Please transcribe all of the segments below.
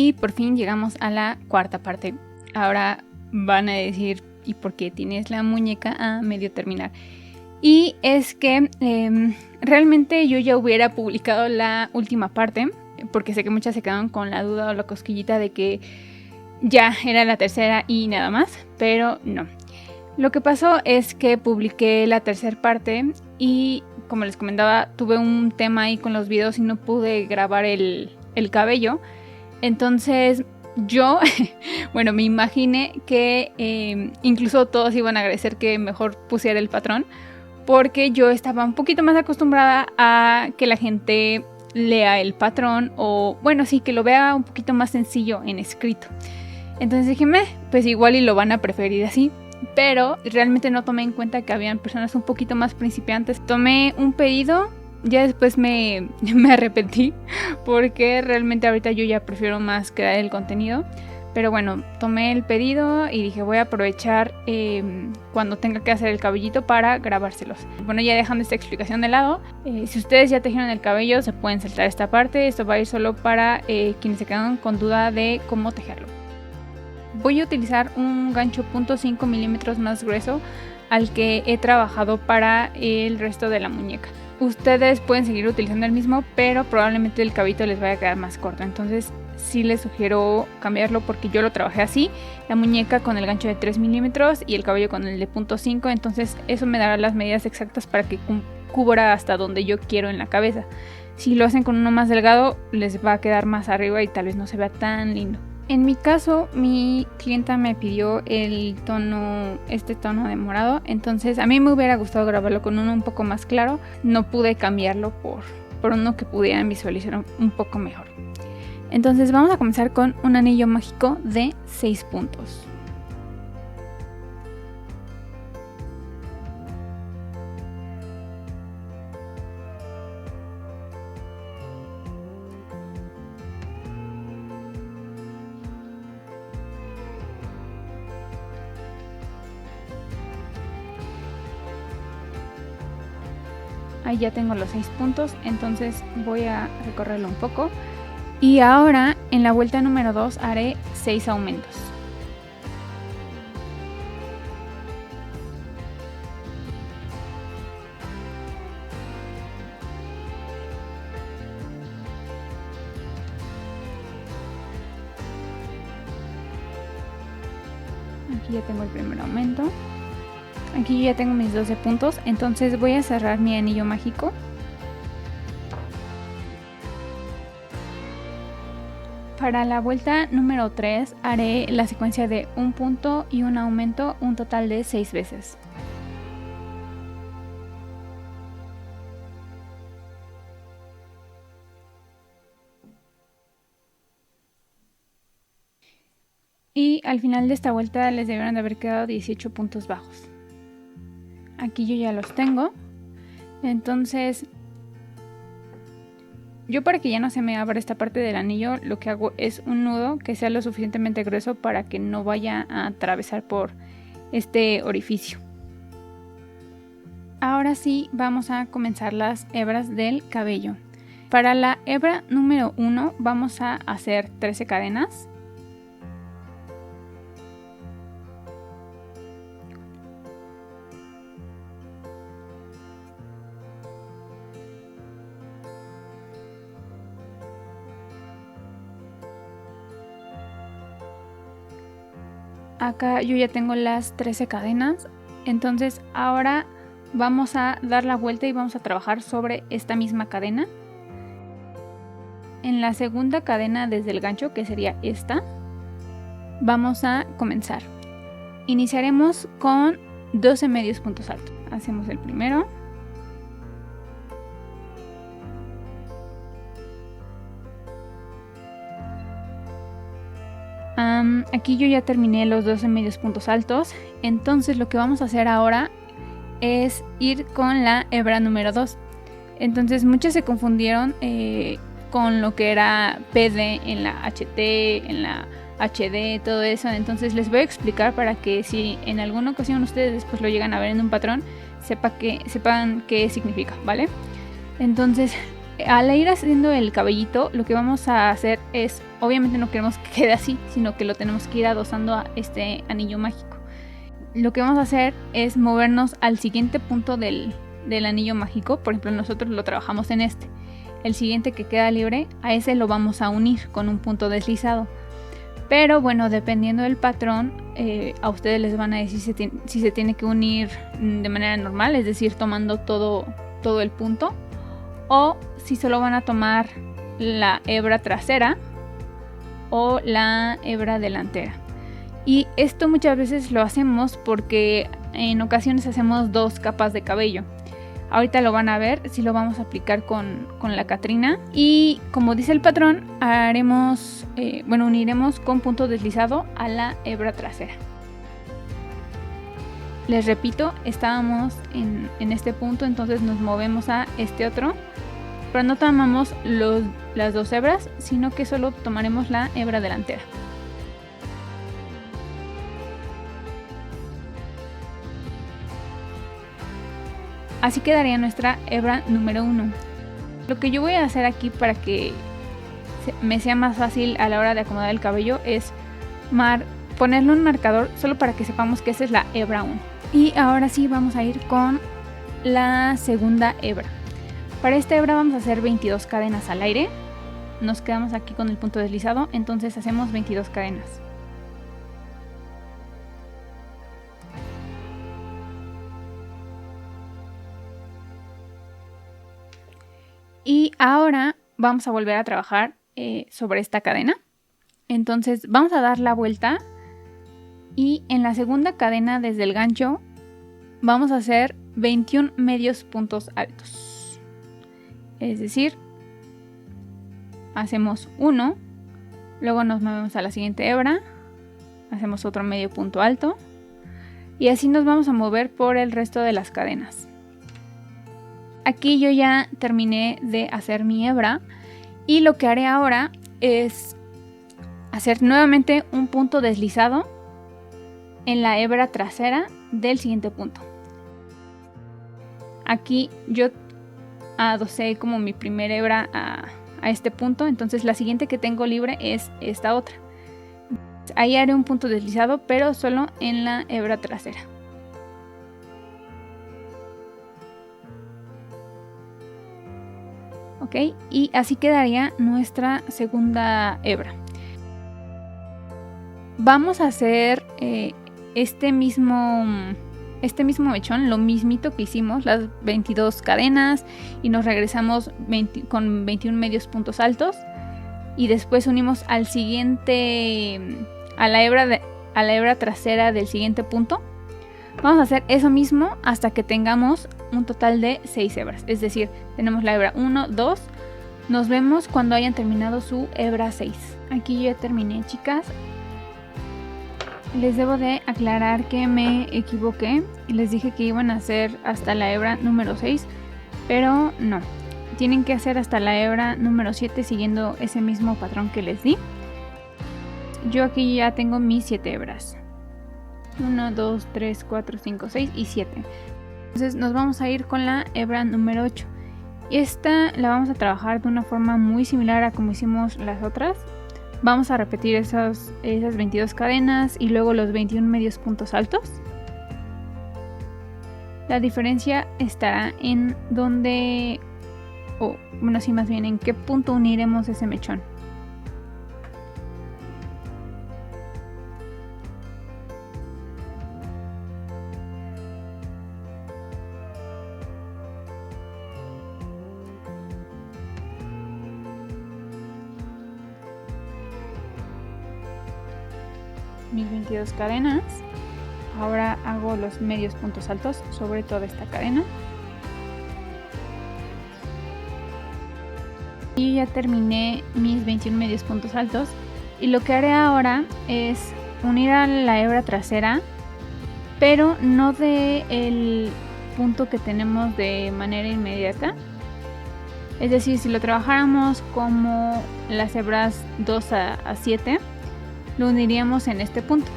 Y por fin llegamos a la cuarta parte. Ahora van a decir, ¿y por qué tienes la muñeca a medio terminar? Y es que realmente yo ya hubiera publicado la última parte, porque sé que muchas se quedaron con la duda o la cosquillita de que ya era la tercera y nada más, pero no. Lo que pasó es que publiqué la tercera parte y, como les comentaba, tuve un tema ahí con los videos y no pude grabar el cabello. Entonces yo, bueno, me imaginé que incluso todos iban a agradecer que mejor pusiera el patrón, porque yo estaba un poquito más acostumbrada a que la gente lea el patrón o, bueno, sí, que lo vea un poquito más sencillo en escrito. Entonces dije, pues igual y lo van a preferir así. Pero realmente no tomé en cuenta que habían personas un poquito más principiantes. Tomé un pedido, ya después me arrepentí, porque realmente ahorita yo ya prefiero más crear el contenido. Pero bueno, tomé el pedido y dije, voy a aprovechar cuando tenga que hacer el cabellito para grabárselos. Bueno, ya dejando esta explicación de lado, si ustedes ya tejieron el cabello, se pueden saltar esta parte. Esto va a ir solo para quienes se quedan con duda de cómo tejerlo. Voy a utilizar un gancho 0.5 milímetros más grueso al que he trabajado para el resto de la muñeca. Ustedes pueden seguir utilizando el mismo, pero probablemente el cabellito les vaya a quedar más corto. Entonces sí les sugiero cambiarlo porque yo lo trabajé así. La muñeca con el gancho de 3 milímetros y el cabello con el de 0.5. Entonces eso me dará las medidas exactas para que cubra hasta donde yo quiero en la cabeza. Si lo hacen con uno más delgado, les va a quedar más arriba y tal vez no se vea tan lindo. En mi caso, mi clienta me pidió este tono de morado, entonces a mí me hubiera gustado grabarlo con uno un poco más claro. No pude cambiarlo por uno que pudieran visualizar un poco mejor. Entonces vamos a comenzar con un anillo mágico de 6 puntos. Ahí ya tengo los 6 puntos, entonces voy a recorrerlo un poco. Y ahora en la vuelta número 2 haré 6 aumentos. Aquí ya tengo el primer aumento. Aquí yo ya tengo mis 12 puntos, entonces voy a cerrar mi anillo mágico. Para la vuelta número 3 haré la secuencia de un punto y un aumento, un total de 6 veces. Y al final de esta vuelta les debieron de haber quedado 18 puntos bajos. Aquí yo ya los tengo. Entonces, yo para que ya no se me abra esta parte del anillo, lo que hago es un nudo que sea lo suficientemente grueso para que no vaya a atravesar por este orificio. Ahora sí, vamos a comenzar las hebras del cabello. Para la hebra número 1 vamos a hacer 13 cadenas. Acá yo ya tengo las 13 cadenas, entonces ahora vamos a dar la vuelta y vamos a trabajar sobre esta misma cadena. En la segunda cadena desde el gancho, que sería esta, vamos a comenzar. Iniciaremos con 12 medios puntos altos. Hacemos el primero. Aquí yo ya terminé los 12 medios puntos altos, entonces lo que vamos a hacer ahora es ir con la hebra número 2. Entonces muchos se confundieron con lo que era PD en la HT, en la HD, todo eso. Entonces les voy a explicar para que si en alguna ocasión ustedes después lo llegan a ver en un patrón, sepan qué significa, ¿vale? Entonces Al ir haciendo el cabellito, lo que vamos a hacer es, obviamente no queremos que quede así, sino que lo tenemos que ir adosando a este anillo mágico. Lo que vamos a hacer es movernos al siguiente punto del anillo mágico. Por ejemplo, nosotros lo trabajamos en este. El siguiente que queda libre, a ese lo vamos a unir con un punto deslizado. Pero bueno, dependiendo del patrón, a ustedes les van a decir si se tiene que unir de manera normal, es decir, tomando todo el punto, o si solo van a tomar la hebra trasera o la hebra delantera. Y esto muchas veces lo hacemos porque en ocasiones hacemos 2 capas de cabello. Ahorita lo van a ver si lo vamos a aplicar con la Catrina. Y como dice el patrón, uniremos con punto deslizado a la hebra trasera. Les repito, estábamos en este punto, entonces nos movemos a este otro. Pero no tomamos las 2 hebras, sino que solo tomaremos la hebra delantera. Así quedaría nuestra hebra número 1. Lo que yo voy a hacer aquí para que me sea más fácil a la hora de acomodar el cabello es ponerle un marcador solo para que sepamos que esa es la hebra 1. Y ahora sí vamos a ir con la segunda hebra. Para esta hebra vamos a hacer 22 cadenas al aire. Nos quedamos aquí con el punto deslizado, entonces hacemos 22 cadenas. Y ahora vamos a volver a trabajar sobre esta cadena. Entonces vamos a dar la vuelta y en la segunda cadena desde el gancho vamos a hacer 21 medios puntos altos. Es decir, hacemos 1, luego nos movemos a la siguiente hebra, hacemos otro medio punto alto y así nos vamos a mover por el resto de las cadenas. Aquí yo ya terminé de hacer mi hebra y lo que haré ahora es hacer nuevamente un punto deslizado en la hebra trasera del siguiente punto. Aquí yo adosé como mi primera hebra a este punto, entonces la siguiente que tengo libre es esta otra. Ahí haré un punto deslizado, pero solo en la hebra trasera. Ok, y así quedaría nuestra segunda hebra. Vamos a hacer este mismo mechón, lo mismito que hicimos, las 22 cadenas, y nos regresamos con 21 medios puntos altos y después unimos al siguiente, a la hebra trasera del siguiente punto. Vamos a hacer eso mismo hasta que tengamos un total de 6 hebras, es decir, tenemos la hebra 1, 2, nos vemos cuando hayan terminado su hebra 6. Aquí yo ya terminé, chicas. Les debo de aclarar que me equivoqué y les dije que iban a hacer hasta la hebra número 6, pero no, tienen que hacer hasta la hebra número 7 siguiendo ese mismo patrón que les di. Yo aquí ya tengo mis 7 hebras. 1, 2, 3, 4, 5, 6 y 7. Entonces nos vamos a ir con la hebra número 8. Y esta la vamos a trabajar de una forma muy similar a como hicimos las otras. Vamos a repetir esas 22 cadenas y luego los 21 medios puntos altos. La diferencia estará en dónde, más bien en qué punto uniremos ese mechón. Mis 22 cadenas. Ahora hago los medios puntos altos sobre toda esta cadena. Y ya terminé mis 21 medios puntos altos. Y lo que haré ahora es unir a la hebra trasera, pero no del punto que tenemos de manera inmediata. Es decir, si lo trabajáramos como las hebras 2 a 7, lo uniríamos en este punto,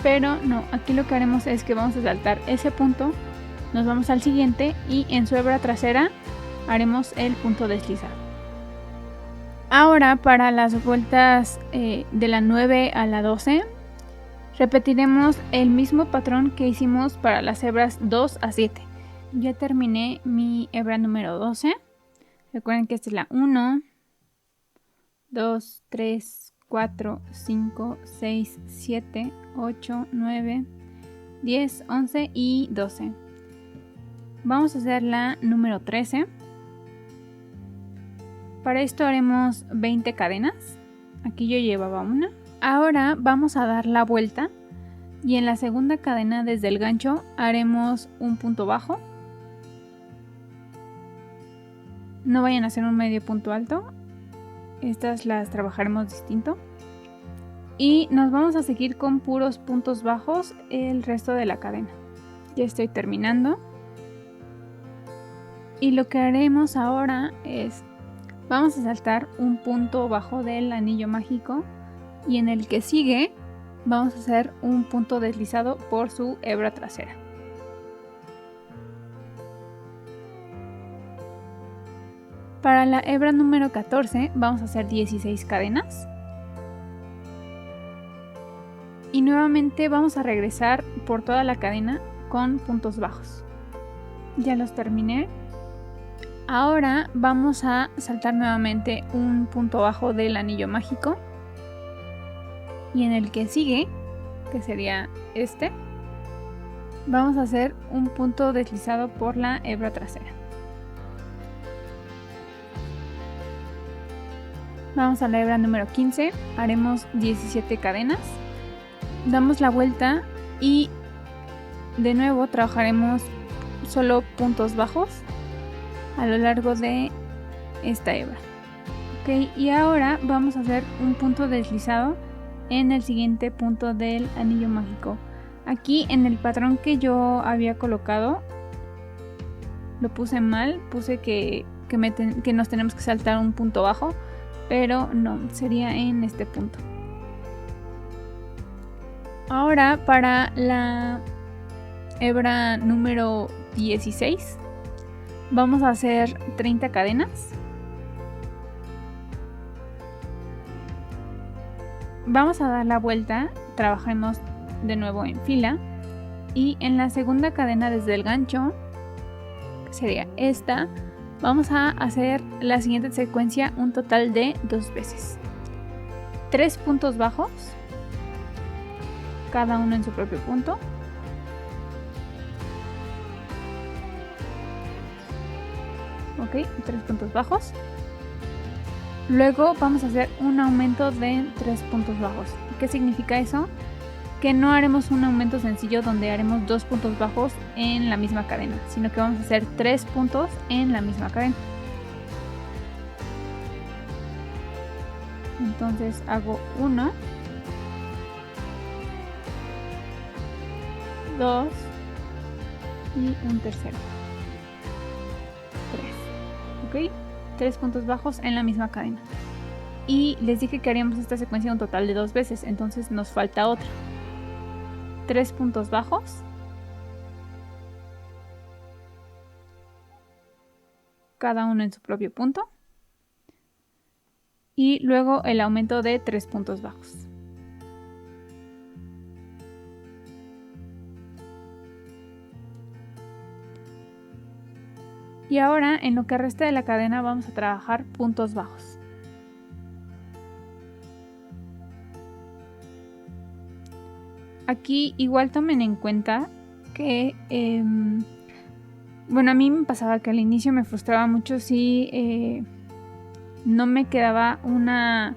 pero no, aquí lo que haremos es que vamos a saltar ese punto, nos vamos al siguiente y en su hebra trasera haremos el punto deslizado. Ahora para las vueltas de la 9 a la 12 repetiremos el mismo patrón que hicimos para las hebras 2 a 7. Ya terminé mi hebra número 12. Recuerden que esta es la 1, 2, 3, 4, 5, 6, 7, 8, 9, 10, 11 y 12. Vamos a hacer la número 13. Para esto haremos 20 cadenas. Aquí yo llevaba una. Ahora vamos a dar la vuelta y en la segunda cadena desde el gancho haremos un punto bajo. No vayan a hacer un medio punto alto. Estas las trabajaremos distinto. Y nos vamos a seguir con puros puntos bajos el resto de la cadena. Ya estoy terminando. Y lo que haremos ahora es, vamos a saltar un punto bajo del anillo mágico y en el que sigue vamos a hacer un punto deslizado por su hebra trasera. Para la hebra número 14 vamos a hacer 16 cadenas. Y nuevamente vamos a regresar por toda la cadena con puntos bajos. Ya los terminé. Ahora vamos a saltar nuevamente un punto bajo del anillo mágico. Y en el que sigue, que sería este, vamos a hacer un punto deslizado por la hebra trasera. Vamos a la hebra número 15, haremos 17 cadenas. Damos la vuelta y de nuevo trabajaremos solo puntos bajos a lo largo de esta hebra. Ok, y ahora vamos a hacer un punto deslizado en el siguiente punto del anillo mágico. Aquí en el patrón que yo había colocado lo puse mal, puse que nos tenemos que saltar un punto bajo, pero no, sería en este punto. Ahora para la hebra número 16 vamos a hacer 30 cadenas. Vamos a dar la vuelta, trabajemos de nuevo en fila y en la segunda cadena desde el gancho, que sería esta, vamos a hacer la siguiente secuencia un total de 2 veces. 3 puntos bajos, cada uno en su propio punto. Ok, 3 puntos bajos. Luego vamos a hacer un aumento de 3 puntos bajos. ¿Qué significa eso? Que no haremos un aumento sencillo donde haremos 2 puntos bajos en la misma cadena, sino que vamos a hacer 3 puntos en la misma cadena. Entonces hago 1, 2 y un tercero. 3. ¿Ok? 3 puntos bajos en la misma cadena. Y les dije que haríamos esta secuencia un total de 2 veces, entonces nos falta otra. 3 puntos bajos. Cada uno en su propio punto. Y luego el aumento de 3 puntos bajos. Y ahora en lo que resta de la cadena vamos a trabajar puntos bajos. Aquí igual tomen en cuenta que, bueno, a mí me pasaba que al inicio me frustraba mucho si no me quedaba una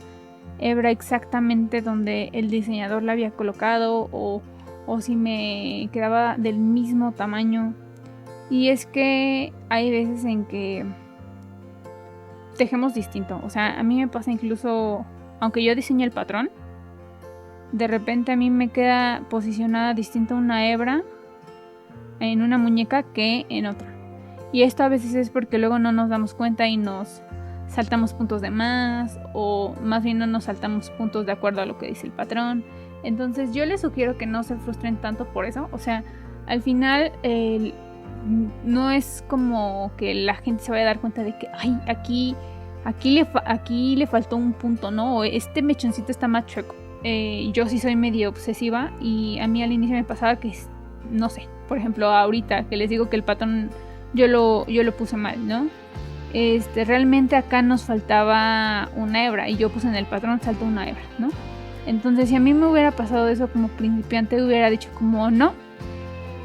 hebra exactamente donde el diseñador la había colocado o si me quedaba del mismo tamaño. Y es que hay veces en que tejemos distinto. O sea, a mí me pasa incluso, aunque yo diseñe el patrón, de repente a mí me queda posicionada distinta una hebra en una muñeca que en otra. Y esto a veces es porque luego no nos damos cuenta y nos saltamos puntos de más, o más bien no nos saltamos puntos de acuerdo a lo que dice el patrón. Entonces yo les sugiero que no se frustren tanto por eso. O sea, al final no es como que la gente se vaya a dar cuenta de que, ay, aquí le faltó un punto, ¿no? O este mechoncito está más chueco. Yo sí soy medio obsesiva y a mí al inicio me pasaba que, no sé, por ejemplo, ahorita que les digo que el patrón yo lo puse mal, ¿no? Realmente acá nos faltaba una hebra y yo puse en el patrón salto una hebra, ¿no? Entonces, si a mí me hubiera pasado eso como principiante, hubiera dicho como no.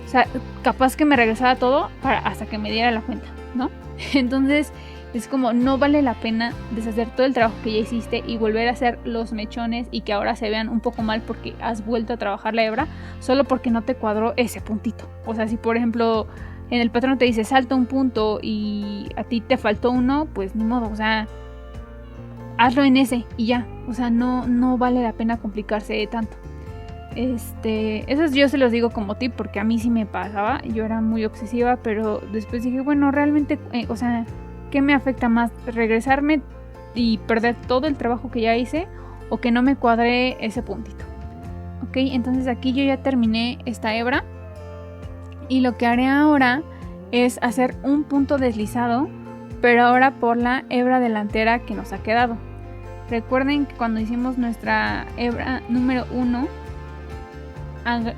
O sea, capaz que me regresaba todo hasta que me diera la cuenta, ¿no? Entonces, es como no vale la pena deshacer todo el trabajo que ya hiciste y volver a hacer los mechones y que ahora se vean un poco mal porque has vuelto a trabajar la hebra solo porque no te cuadró ese puntito. O sea, si por ejemplo en el patrón te dice salta un punto y a ti te faltó uno, pues ni modo, o sea, hazlo en ese y ya. O sea, no vale la pena complicarse tanto. Eso yo se los digo como tip porque a mí sí me pasaba. Yo era muy obsesiva, pero después dije, bueno, realmente, o sea, ¿qué me afecta más? ¿Regresarme y perder todo el trabajo que ya hice o que no me cuadre ese puntito? Ok, entonces aquí yo ya terminé esta hebra y lo que haré ahora es hacer un punto deslizado, pero ahora por la hebra delantera que nos ha quedado. Recuerden que cuando hicimos nuestra hebra número 1,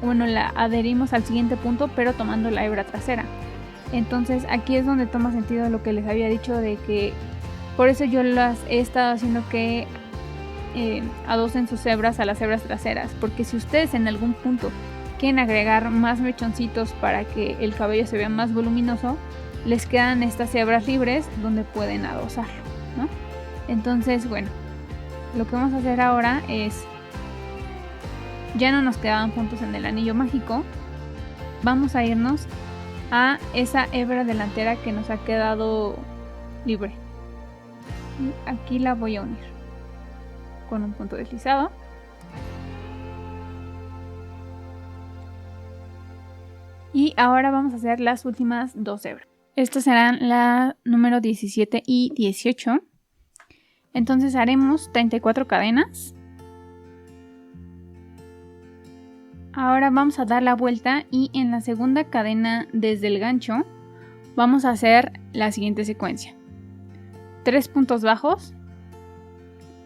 bueno, la adherimos al siguiente punto, pero tomando la hebra trasera. Entonces aquí es donde toma sentido lo que les había dicho de que por eso yo las he estado haciendo que adosen sus hebras a las hebras traseras, porque si ustedes en algún punto quieren agregar más mechoncitos para que el cabello se vea más voluminoso, les quedan estas hebras libres donde pueden adosarlo, ¿no? Entonces, bueno, lo que vamos a hacer ahora es, ya no nos quedaban puntos en el anillo mágico, vamos a irnos a esa hebra delantera que nos ha quedado libre y aquí la voy a unir con un punto deslizado. Y ahora vamos a hacer las últimas dos hebras. Estas serán la número 17 y 18. Entonces haremos 34 cadenas. Ahora vamos a dar la vuelta y en la segunda cadena desde el gancho vamos a hacer la siguiente secuencia. 3 puntos bajos,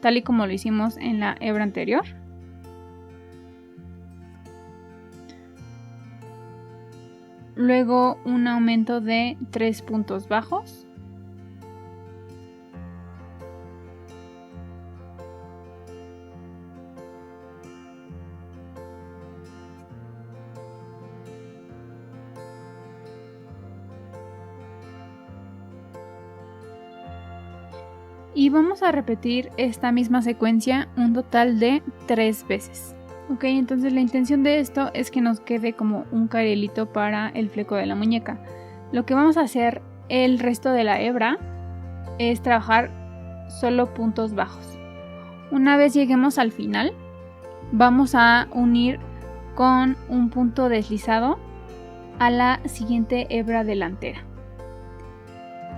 tal y como lo hicimos en la hebra anterior. Luego un aumento de 3 puntos bajos. Y vamos a repetir esta misma secuencia un total de 3 veces. Ok, entonces la intención de esto es que nos quede como un carelito para el fleco de la muñeca. Lo que vamos a hacer el resto de la hebra es trabajar solo puntos bajos. Una vez lleguemos al final, vamos a unir con un punto deslizado a la siguiente hebra delantera.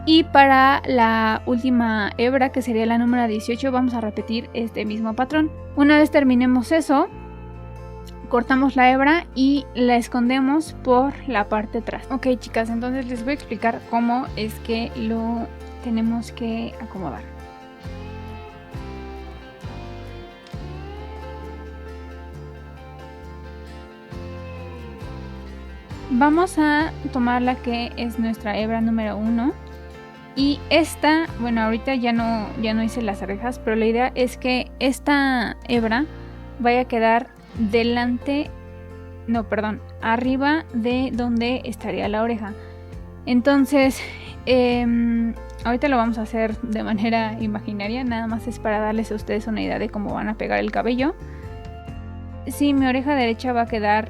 Y para la última hebra, que sería la número 18, vamos a repetir este mismo patrón. Una vez terminemos eso, cortamos la hebra y la escondemos por la parte de atrás. Ok, chicas, entonces les voy a explicar cómo es que lo tenemos que acomodar. Vamos a tomar la que es nuestra hebra número 1. Y esta, bueno, ahorita ya no hice las orejas, pero la idea es que esta hebra vaya a quedar arriba de donde estaría la oreja. Entonces, ahorita lo vamos a hacer de manera imaginaria, nada más es para darles a ustedes una idea de cómo van a pegar el cabello. Si mi oreja derecha va a quedar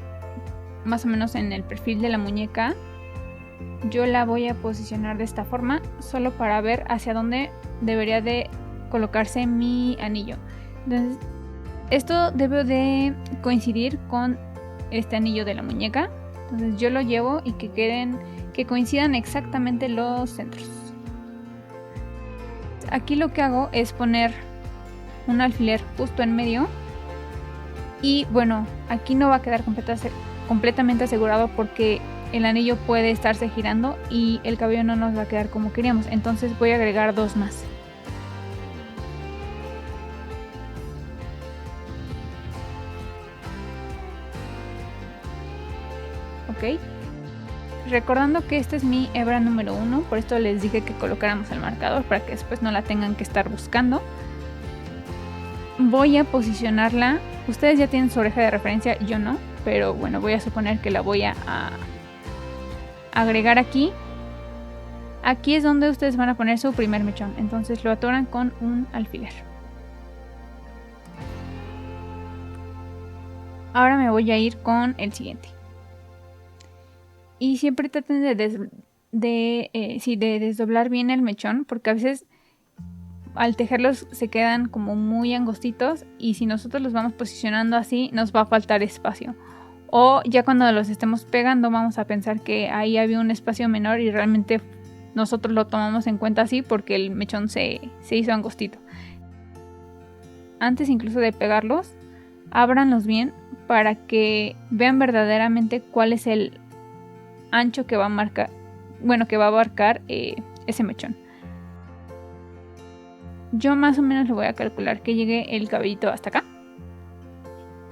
más o menos en el perfil de la muñeca, yo la voy a posicionar de esta forma, solo para ver hacia dónde debería de colocarse mi anillo. Entonces, esto debe de coincidir con este anillo de la muñeca. Entonces yo lo llevo y que coincidan exactamente los centros. Aquí lo que hago es poner un alfiler justo en medio. Y bueno, aquí no va a quedar completamente asegurado porque el anillo puede estarse girando y el cabello no nos va a quedar como queríamos. Entonces voy a agregar 2 más. Ok. Recordando que esta es mi hebra número 1, por esto les dije que colocáramos el marcador para que después no la tengan que estar buscando. Voy a posicionarla, ustedes ya tienen su oreja de referencia, yo no, pero bueno, voy a suponer que la voy a agregar aquí. Aquí es donde ustedes van a poner su primer mechón, entonces lo atoran con un alfiler. Ahora me voy a ir con el siguiente. Y siempre traten de desdoblar bien el mechón, porque a veces al tejerlos se quedan como muy angostitos y si nosotros los vamos posicionando así nos va a faltar espacio. O ya cuando los estemos pegando vamos a pensar que ahí había un espacio menor y realmente nosotros lo tomamos en cuenta así porque el mechón se hizo angostito. Antes incluso de pegarlos, ábranlos bien para que vean verdaderamente cuál es el ancho que va a marcar, que va a abarcar ese mechón. Yo más o menos le voy a calcular que llegue el cabellito hasta acá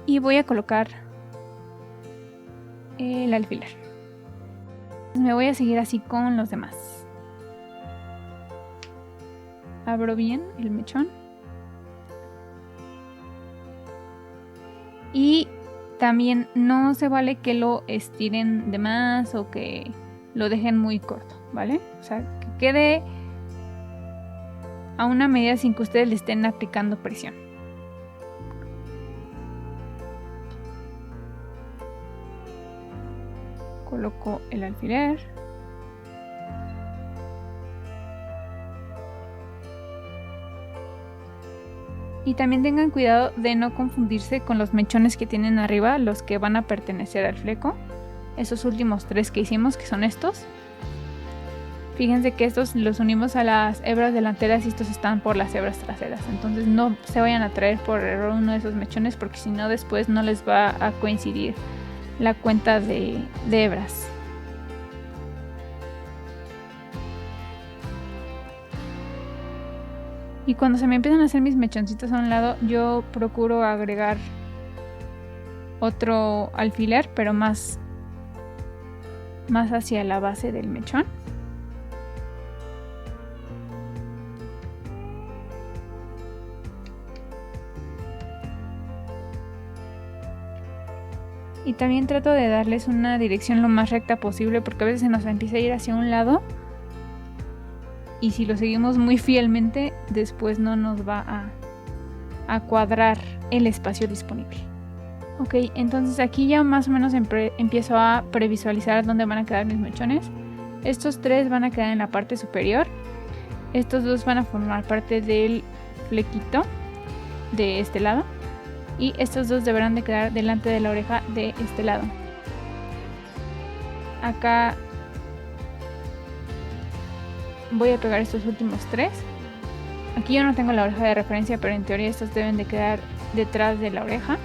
y voy a colocar el alfiler. Me voy a seguir así con los demás. Abro bien el mechón y también no se vale que lo estiren de más o que lo dejen muy corto, ¿vale? O sea, que quede a una medida sin que ustedes le estén aplicando presión. Coloco el alfiler. Y también tengan cuidado de no confundirse con los mechones que tienen arriba, los que van a pertenecer al fleco. Esos últimos 3 que hicimos, que son estos. Fíjense que estos los unimos a las hebras delanteras y estos están por las hebras traseras. Entonces no se vayan a traer por error uno de esos mechones porque si no después no les va a coincidir la cuenta de hebras. Y cuando se me empiezan a hacer mis mechoncitos a un lado, yo procuro agregar otro alfiler, pero más hacia la base del mechón. Y también trato de darles una dirección lo más recta posible porque a veces se nos empieza a ir hacia un lado. Y si lo seguimos muy fielmente, después no nos va a cuadrar el espacio disponible. Ok, entonces aquí ya más o menos empiezo a previsualizar dónde van a quedar mis mechones. Estos 3 van a quedar en la parte superior. Estos 2 van a formar parte del flequito de este lado. Y estos 2 deberán de quedar delante de la oreja de este lado. Acá voy a pegar estos últimos 3. Aquí yo no tengo la oreja de referencia, pero en teoría estos deben de quedar detrás de la oreja.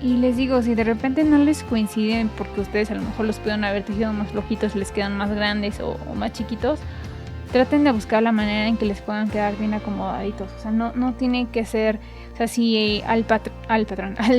Y les digo, si de repente no les coinciden porque ustedes a lo mejor los pudieron haber tejido más flojitos, les quedan más grandes o más chiquitos, traten de buscar la manera en que les puedan quedar bien acomodaditos. O sea, no tiene que ser, o sea, si al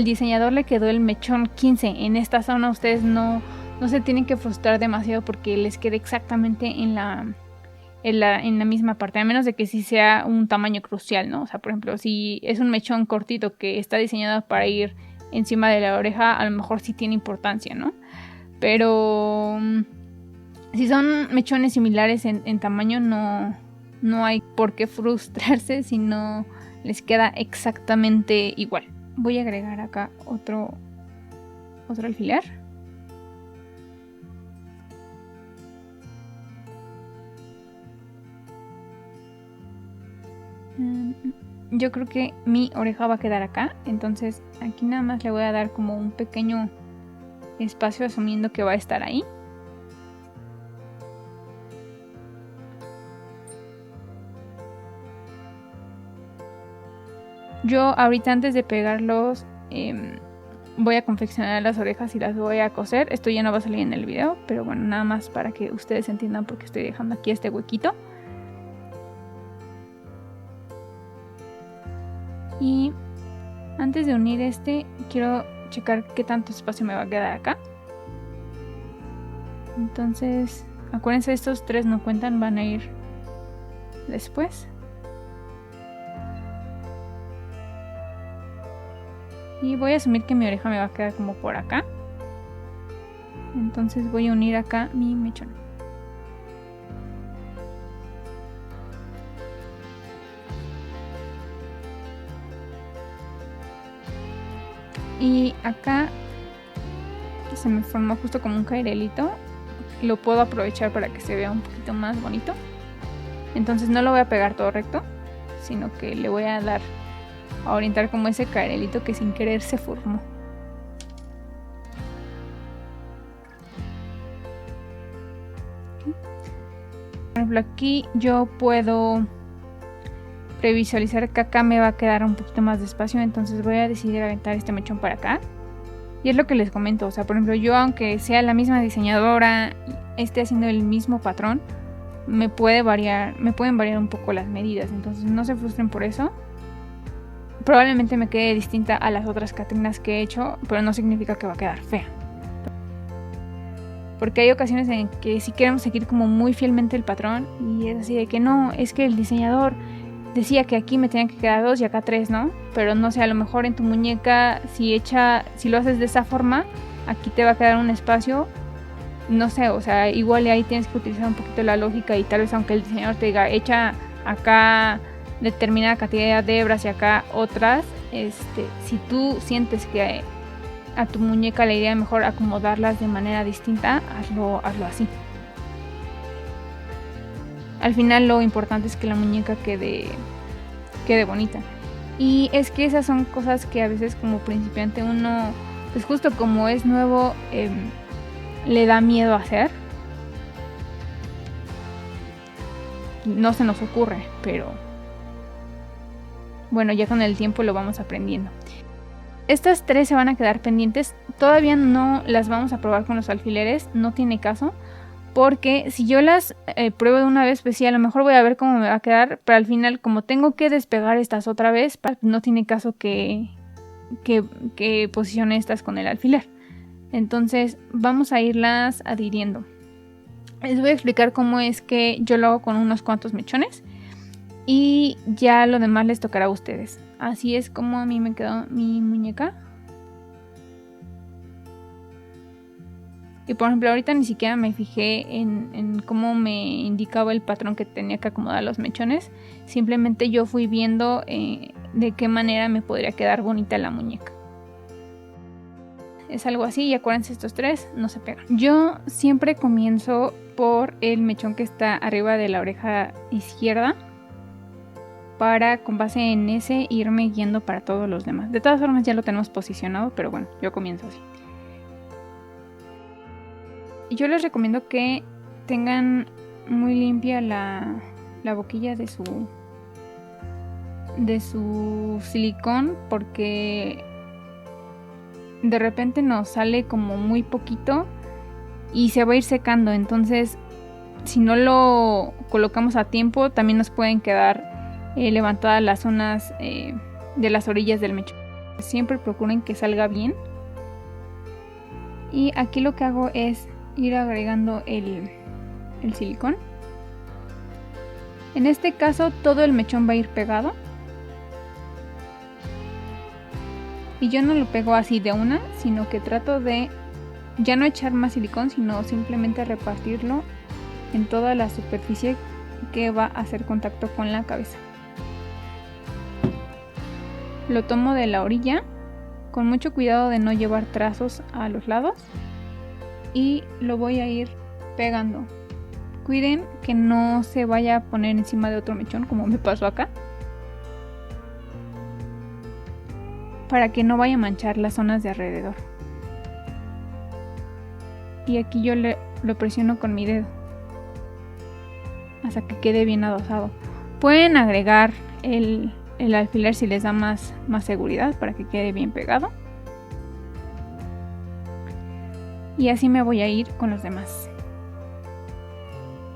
diseñador le quedó el mechón 15 en esta zona, ustedes no se tienen que frustrar demasiado porque les quede exactamente en la misma parte, a menos de que sí sea un tamaño crucial, ¿no? O sea, por ejemplo, si es un mechón cortito que está diseñado para ir encima de la oreja, a lo mejor sí tiene importancia, ¿no? Pero si son mechones similares en tamaño, no hay por qué frustrarse si no les queda exactamente igual. Voy a agregar acá otro alfiler. Yo creo que mi oreja va a quedar acá, entonces aquí nada más le voy a dar como un pequeño espacio asumiendo que va a estar ahí. Yo ahorita antes de pegarlos voy a confeccionar las orejas y las voy a coser. Esto ya no va a salir en el video, pero bueno, nada más para que ustedes entiendan por qué estoy dejando aquí este huequito. Y antes de unir quiero checar qué tanto espacio me va a quedar acá. Entonces, acuérdense, estos 3 no cuentan, van a ir después. Y voy a asumir que mi oreja me va a quedar como por acá. Entonces voy a unir acá mi mechón. Y acá se me formó justo como un cairelito. Lo puedo aprovechar para que se vea un poquito más bonito. Entonces no lo voy a pegar todo recto, sino que le voy a orientar como ese cairelito que sin querer se formó. Por ejemplo, aquí yo puedo previsualizar que acá me va a quedar un poquito más de espacio, entonces voy a decidir aventar este mechón para acá. Y es lo que les comento, o sea, por ejemplo, yo aunque sea la misma diseñadora, esté haciendo el mismo patrón, me pueden variar un poco las medidas, entonces no se frustren por eso. Probablemente me quede distinta a las otras Catrinas que he hecho, pero no significa que va a quedar fea. Porque hay ocasiones en que sí queremos seguir como muy fielmente el patrón y es así de que no, es que el diseñador decía que aquí me tenían que quedar 2 y acá 3, ¿no? Pero no sé, a lo mejor en tu muñeca, si lo haces de esa forma, aquí te va a quedar un espacio, no sé, o sea, igual ahí tienes que utilizar un poquito la lógica y tal vez aunque el diseñador te diga, echa acá determinada cantidad de hebras y acá otras, si tú sientes que a tu muñeca la idea mejor acomodarlas de manera distinta, hazlo así. Al final lo importante es que la muñeca quede bonita. Y es que esas son cosas que a veces como principiante uno, pues justo como es nuevo, le da miedo hacer. No se nos ocurre, pero bueno, ya con el tiempo lo vamos aprendiendo. Estas 3 se van a quedar pendientes. Todavía no las vamos a probar con los alfileres, no tiene caso. Porque si yo las pruebo de una vez, pues sí, a lo mejor voy a ver cómo me va a quedar. Pero al final, como tengo que despegar estas otra vez, no tiene caso que posicione estas con el alfiler. Entonces vamos a irlas adhiriendo. Les voy a explicar cómo es que yo lo hago con unos cuantos mechones. Y ya lo demás les tocará a ustedes. Así es como a mí me quedó mi muñeca. Y por ejemplo, ahorita ni siquiera me fijé en cómo me indicaba el patrón que tenía que acomodar los mechones. Simplemente yo fui viendo de qué manera me podría quedar bonita la muñeca. Es algo así y acuérdense, estos 3 no se pegan. Yo siempre comienzo por el mechón que está arriba de la oreja izquierda, para con base en ese irme guiando para todos los demás. De todas formas ya lo tenemos posicionado, pero bueno, yo comienzo así. Yo les recomiendo que tengan muy limpia la boquilla de su silicón, porque de repente nos sale como muy poquito y se va a ir secando. Entonces, si no lo colocamos a tiempo, también nos pueden quedar levantadas las zonas de las orillas del mechón. Siempre procuren que salga bien. Y aquí lo que hago es ir agregando el silicón. En este caso todo el mechón va a ir pegado. Y yo no lo pego así de una, sino que trato de ya no echar más silicón, sino simplemente repartirlo en toda la superficie que va a hacer contacto con la cabeza. Lo tomo de la orilla, con mucho cuidado de no llevar trazos a los lados, y lo voy a ir pegando. Cuiden que no se vaya a poner encima de otro mechón, como me pasó acá, para que no vaya a manchar las zonas de alrededor. Y aquí yo lo presiono con mi dedo hasta que quede bien adosado. Pueden agregar el el alfiler sí les da más seguridad para que quede bien pegado. Y así me voy a ir con los demás.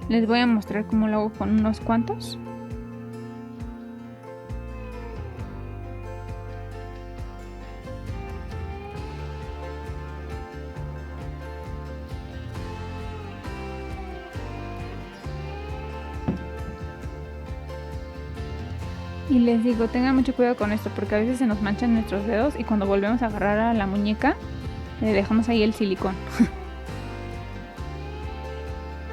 Les voy a mostrar cómo lo hago con unos cuantos. Y les digo, tengan mucho cuidado con esto porque a veces se nos manchan nuestros dedos y cuando volvemos a agarrar a la muñeca le dejamos ahí el silicón.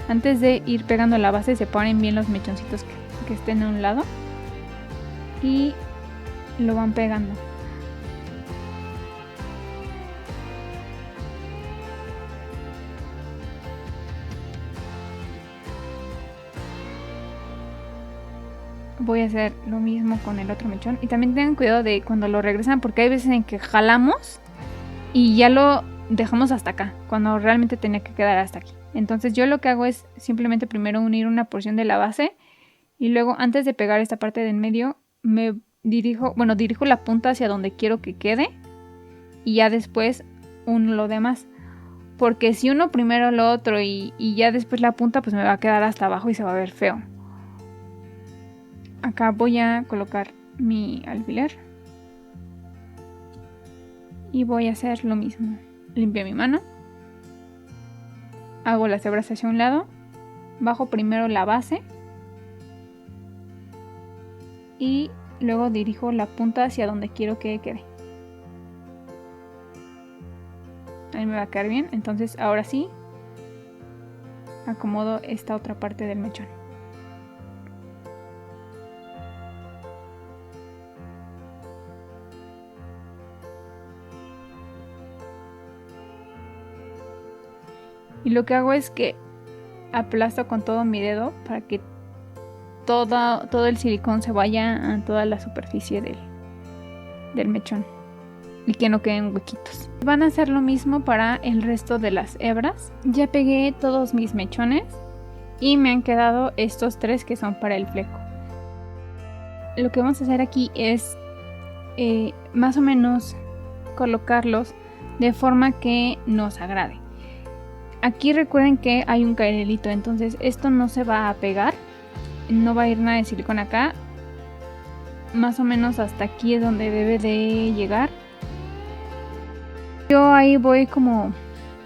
Antes de ir pegando la base, separen bien los mechoncitos que estén a un lado y lo van pegando. Voy a hacer lo mismo con el otro mechón. Y también tengan cuidado de cuando lo regresan porque hay veces en que jalamos y ya lo dejamos hasta acá, cuando realmente tenía que quedar hasta aquí. Entonces yo lo que hago es simplemente primero unir una porción de la base y luego antes de pegar esta parte de en medio me dirijo la punta hacia donde quiero que quede y ya después uno lo demás. Porque si uno primero lo otro y ya después la punta, pues me va a quedar hasta abajo y se va a ver feo. Acá voy a colocar mi alfiler y voy a hacer lo mismo. Limpio mi mano, hago las hebras hacia un lado, bajo primero la base y luego dirijo la punta hacia donde quiero que quede. Ahí me va a quedar bien. Entonces ahora sí acomodo esta otra parte del mechón. Y lo que hago es que aplasto con todo mi dedo para que todo el silicón se vaya a toda la superficie del mechón y que no queden huequitos. Van a hacer lo mismo para el resto de las hebras. Ya pegué todos mis mechones y me han quedado estos 3 que son para el fleco. Lo que vamos a hacer aquí es más o menos colocarlos de forma que nos agrade. Aquí recuerden que hay un cairelito, entonces esto no se va a pegar, no va a ir nada de silicón acá. Más o menos hasta aquí es donde debe de llegar. Yo ahí voy como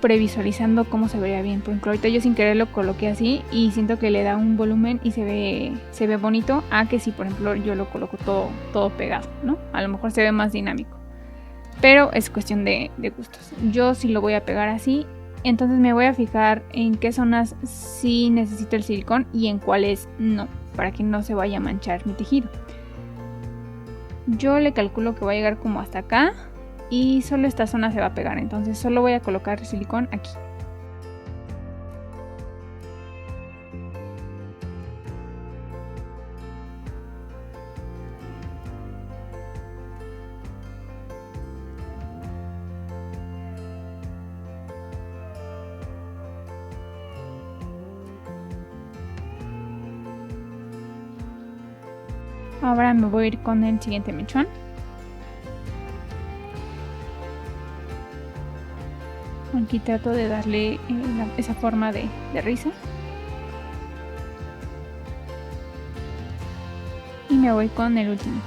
previsualizando cómo se vería bien. Por ejemplo, ahorita yo sin querer lo coloqué así y siento que le da un volumen y se ve bonito. A que si por ejemplo yo lo coloco todo pegado, ¿no? A lo mejor se ve más dinámico. Pero es cuestión de gustos. Yo sí lo voy a pegar así. Entonces me voy a fijar en qué zonas sí necesito el silicón y en cuáles no, para que no se vaya a manchar mi tejido. Yo le calculo que va a llegar como hasta acá y solo esta zona se va a pegar, entonces solo voy a colocar silicón aquí. Ahora me voy a ir con el siguiente mechón. Aquí trato de darle esa forma de risa. Y me voy con el último.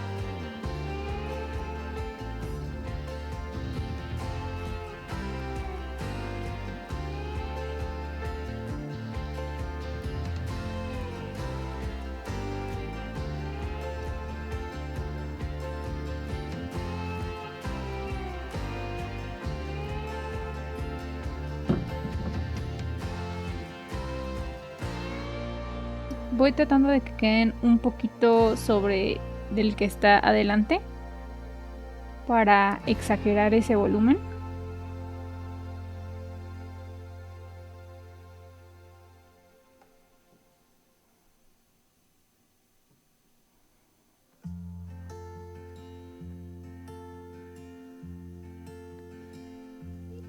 Voy tratando de que queden un poquito sobre del que está adelante para exagerar ese volumen.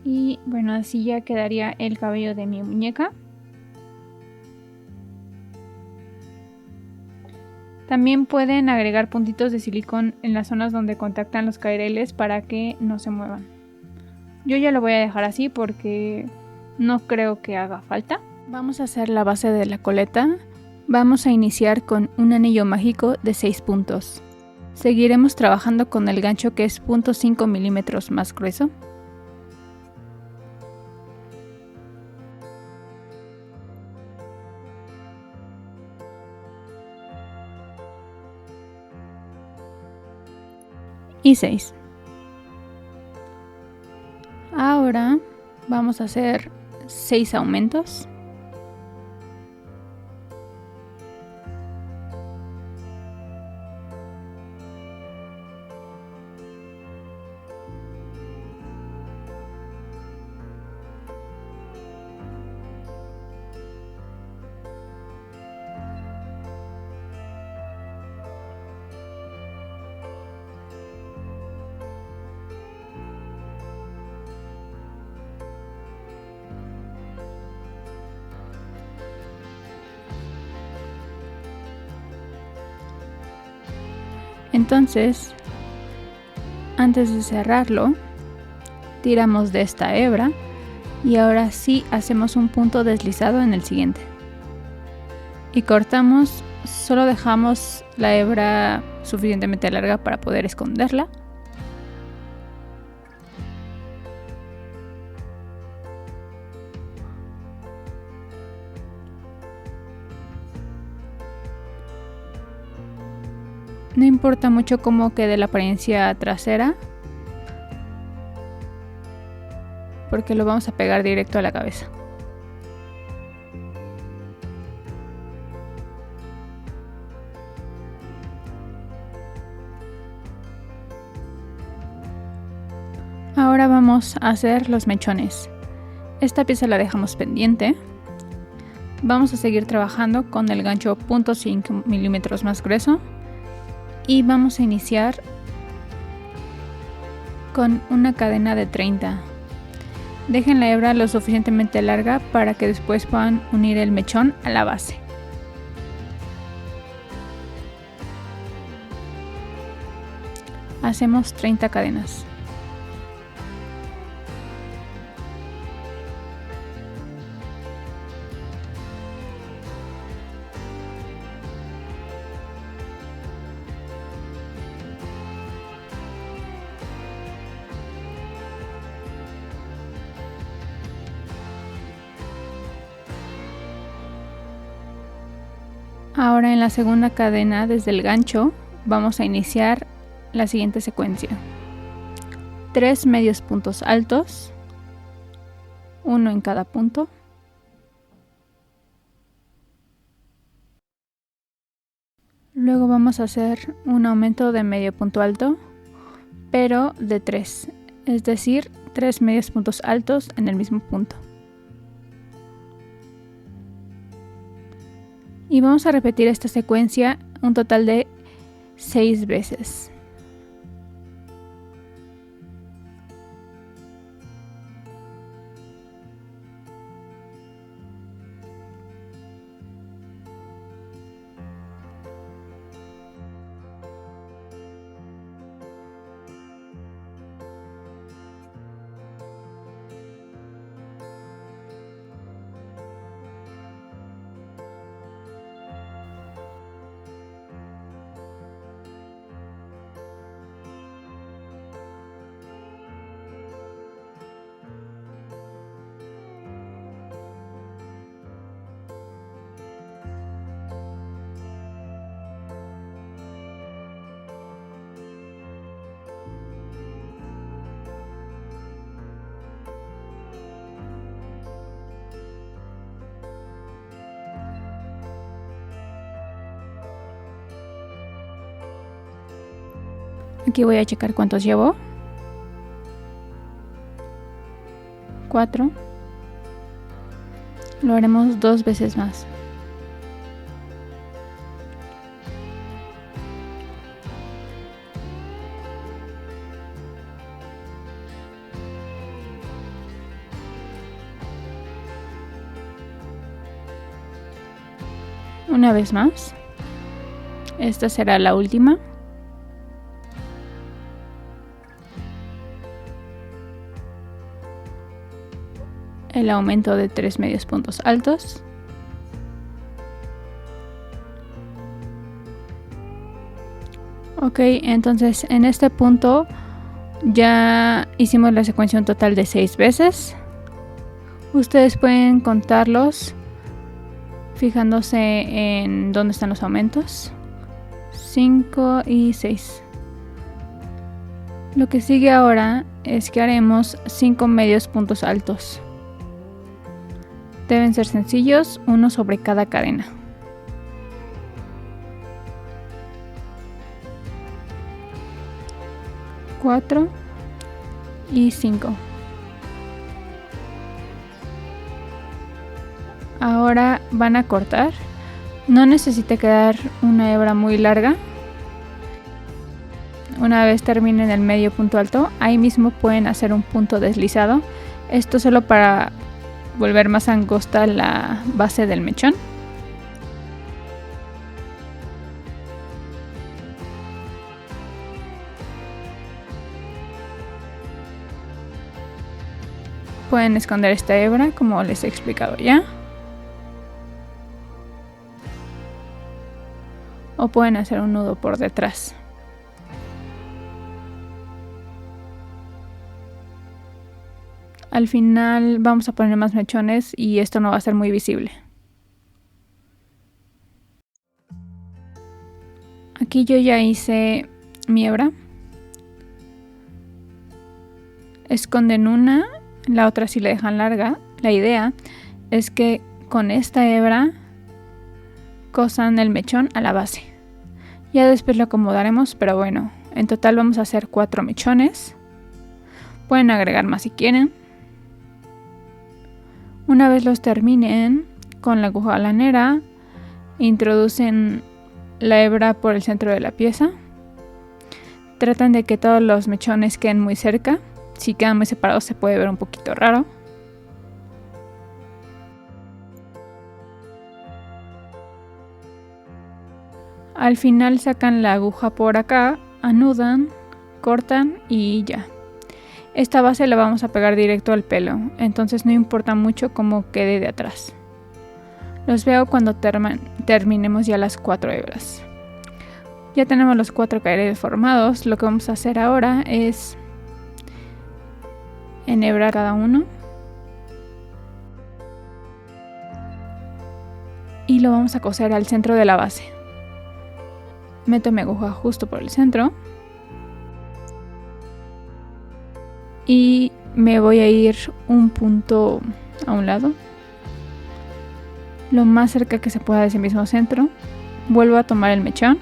Y bueno, así ya quedaría el cabello de mi muñeca. También pueden agregar puntitos de silicón en las zonas donde contactan los caireles para que no se muevan. Yo ya lo voy a dejar así porque no creo que haga falta. Vamos a hacer la base de la coleta. Vamos a iniciar con un anillo mágico de 6 puntos. Seguiremos trabajando con el gancho que es 0.5 milímetros más grueso. Y 6. Ahora vamos a hacer 6 aumentos. Entonces, antes de cerrarlo, tiramos de esta hebra y ahora sí hacemos un punto deslizado en el siguiente. Y cortamos, solo dejamos la hebra suficientemente larga para poder esconderla. No importa mucho cómo quede la apariencia trasera, porque lo vamos a pegar directo a la cabeza. Ahora vamos a hacer los mechones. Esta pieza la dejamos pendiente. Vamos a seguir trabajando con el gancho 0.5 milímetros más grueso. Y vamos a iniciar con una cadena de 30. Dejen la hebra lo suficientemente larga para que después puedan unir el mechón a la base. Hacemos 30 cadenas. Ahora en la segunda cadena desde el gancho vamos a iniciar la siguiente secuencia. 3 medios puntos altos, uno en cada punto. Luego vamos a hacer un aumento de medio punto alto, pero de 3, es decir, 3 medios puntos altos en el mismo punto. Y vamos a repetir esta secuencia un total de 6 veces. Aquí voy a checar cuántos llevo. 4. Lo haremos 2 veces más. Una vez más. Esta será la última. El aumento de 3 medios puntos altos. Ok, entonces en este punto ya hicimos la secuencia un total de 6 veces. Ustedes pueden contarlos fijándose en dónde están los aumentos. 5 y 6. Lo que sigue ahora es que haremos 5 medios puntos altos. Deben ser sencillos, uno sobre cada cadena. Cuatro y 5. Ahora van a cortar. No necesita quedar una hebra muy larga. Una vez terminen el medio punto alto, ahí mismo pueden hacer un punto deslizado. Esto solo para volver más angosta la base del mechón. Pueden esconder esta hebra como les he explicado ya. O pueden hacer un nudo por detrás. Al final vamos a poner más mechones y esto no va a ser muy visible. Aquí yo ya hice mi hebra. Esconden una, la otra sí la dejan larga. La idea es que con esta hebra cosan el mechón a la base. Ya después lo acomodaremos, pero bueno, en total vamos a hacer 4 mechones. Pueden agregar más si quieren. Una vez los terminen, con la aguja lanera, introducen la hebra por el centro de la pieza. Tratan de que todos los mechones queden muy cerca. Si quedan muy separados se puede ver un poquito raro. Al final sacan la aguja por acá, anudan, cortan y ya. Esta base la vamos a pegar directo al pelo, entonces no importa mucho cómo quede de atrás. Los veo cuando terminemos ya las 4 hebras. Ya tenemos los 4 caireles formados. Lo que vamos a hacer ahora es enhebrar cada uno. Y lo vamos a coser al centro de la base. Meto mi aguja justo por el centro. Y me voy a ir un punto a un lado, lo más cerca que se pueda de ese mismo centro. Vuelvo a tomar el mechón.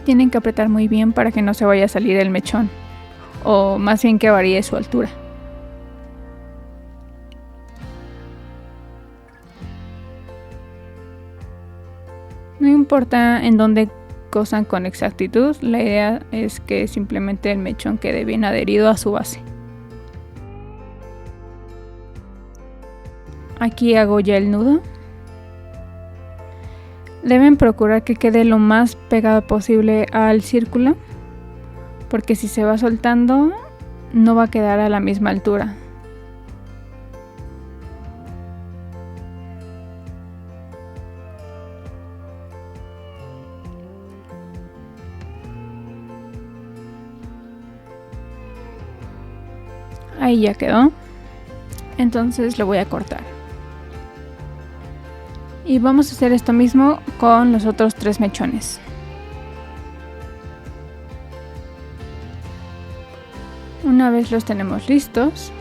Tienen que apretar muy bien para que no se vaya a salir el mechón, o más bien que varíe su altura. No importa en dónde cosan con exactitud, la idea es que simplemente el mechón quede bien adherido a su base. Aquí hago ya el nudo. Deben procurar que quede lo más pegado posible al círculo, porque si se va soltando no va a quedar a la misma altura. Ahí ya quedó. Entonces lo voy a cortar. Y vamos a hacer esto mismo con los otros 3 mechones. Una vez los tenemos listos,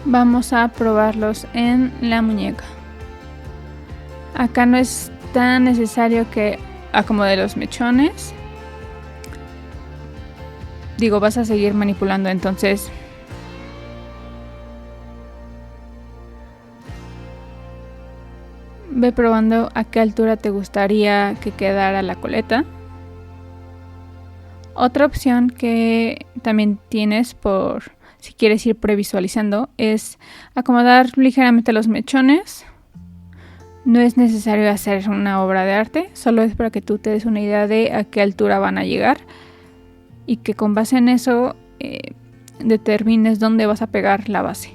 vamos a probarlos en la muñeca. Acá no es tan necesario que acomode los mechones. Digo, vas a seguir manipulando, entonces Ve probando a qué altura te gustaría que quedara la coleta. Otra opción que también tienes por si quieres ir previsualizando es acomodar ligeramente los mechones. No es necesario hacer una obra de arte, solo es para que tú te des una idea de a qué altura van a llegar y que con base en eso determines dónde vas a pegar la base.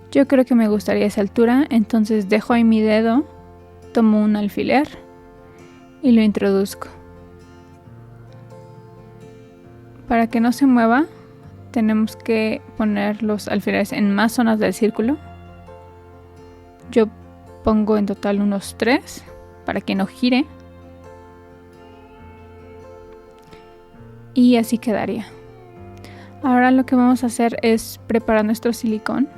Yo creo que me gustaría esa altura, entonces dejo ahí mi dedo, tomo un alfiler y lo introduzco. Para que no se mueva, tenemos que poner los alfileres en más zonas del círculo. Yo pongo en total unos 3 para que no gire. Y así quedaría. Ahora lo que vamos a hacer es preparar nuestro silicón.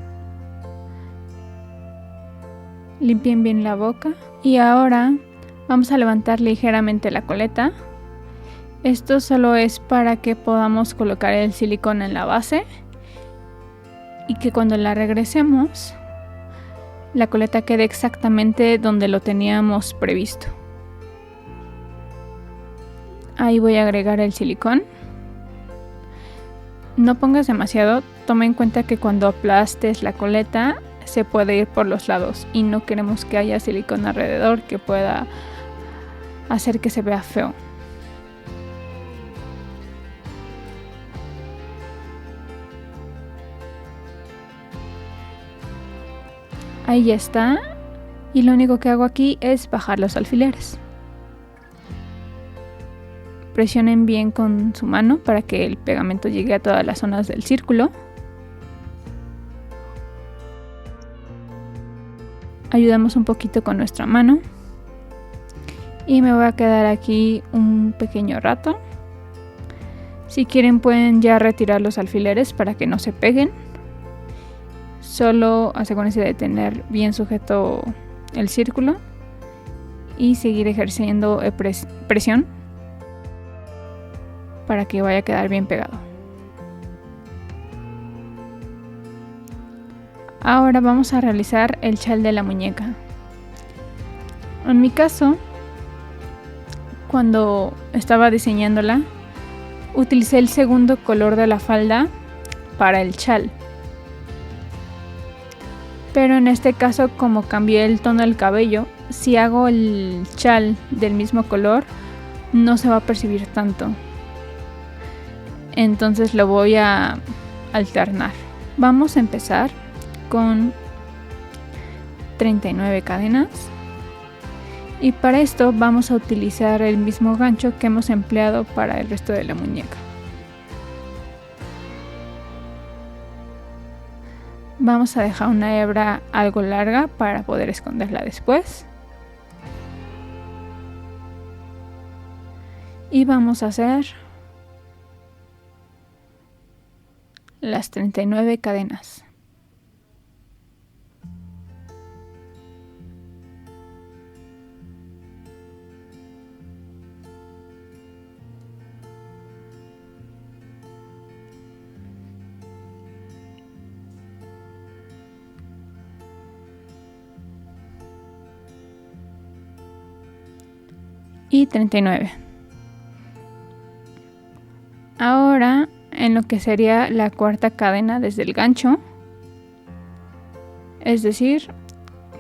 Limpien bien la boca. Y ahora vamos a levantar ligeramente la coleta. Esto solo es para que podamos colocar el silicón en la base y que cuando la regresemos la coleta quede exactamente donde lo teníamos previsto. Ahí voy a agregar el silicón. No pongas demasiado, toma en cuenta que cuando aplastes la coleta se puede ir por los lados y no queremos que haya silicón alrededor que pueda hacer que se vea feo. Ahí ya está, y lo único que hago aquí es bajar los alfileres. Presionen bien con su mano para que el pegamento llegue a todas las zonas del círculo. Ayudamos un poquito con nuestra mano. Y me voy a quedar aquí un pequeño rato. Si quieren pueden ya retirar los alfileres para que no se peguen. Solo asegúrense de tener bien sujeto el círculo y seguir ejerciendo presión para que vaya a quedar bien pegado. Ahora vamos a realizar el chal de la muñeca. En mi caso, cuando estaba diseñándola, utilicé el segundo color de la falda para el chal. Pero en este caso, como cambié el tono del cabello, si hago el chal del mismo color, no se va a percibir tanto. Entonces lo voy a alternar. Vamos a empezar con 39 cadenas. Y para esto vamos a utilizar el mismo gancho que hemos empleado para el resto de la muñeca. Vamos a dejar una hebra algo larga para poder esconderla después. Y vamos a hacer las 39 cadenas. Y 39. Ahora en lo que sería la cuarta cadena desde el gancho, es decir,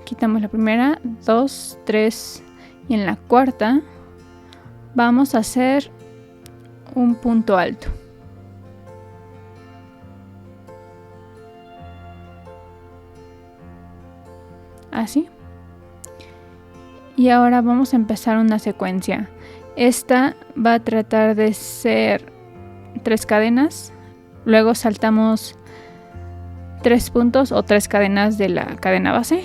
quitamos la primera, 2, 3 y en la cuarta vamos a hacer un punto alto. Así. Y ahora vamos a empezar una secuencia. Esta va a tratar de ser 3 cadenas, luego saltamos 3 puntos o 3 cadenas de la cadena base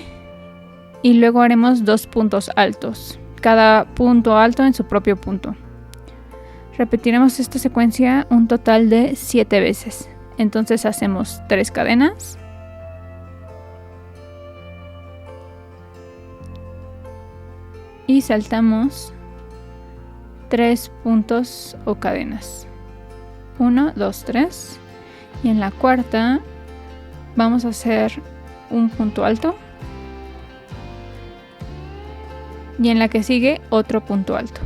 y luego haremos 2 puntos altos, cada punto alto en su propio punto. Repetiremos esta secuencia un total de 7 veces. Entonces hacemos 3 cadenas, y saltamos 3 puntos o cadenas. 1, 2, 3. Y en la cuarta vamos a hacer un punto alto. Y en la que sigue otro punto alto.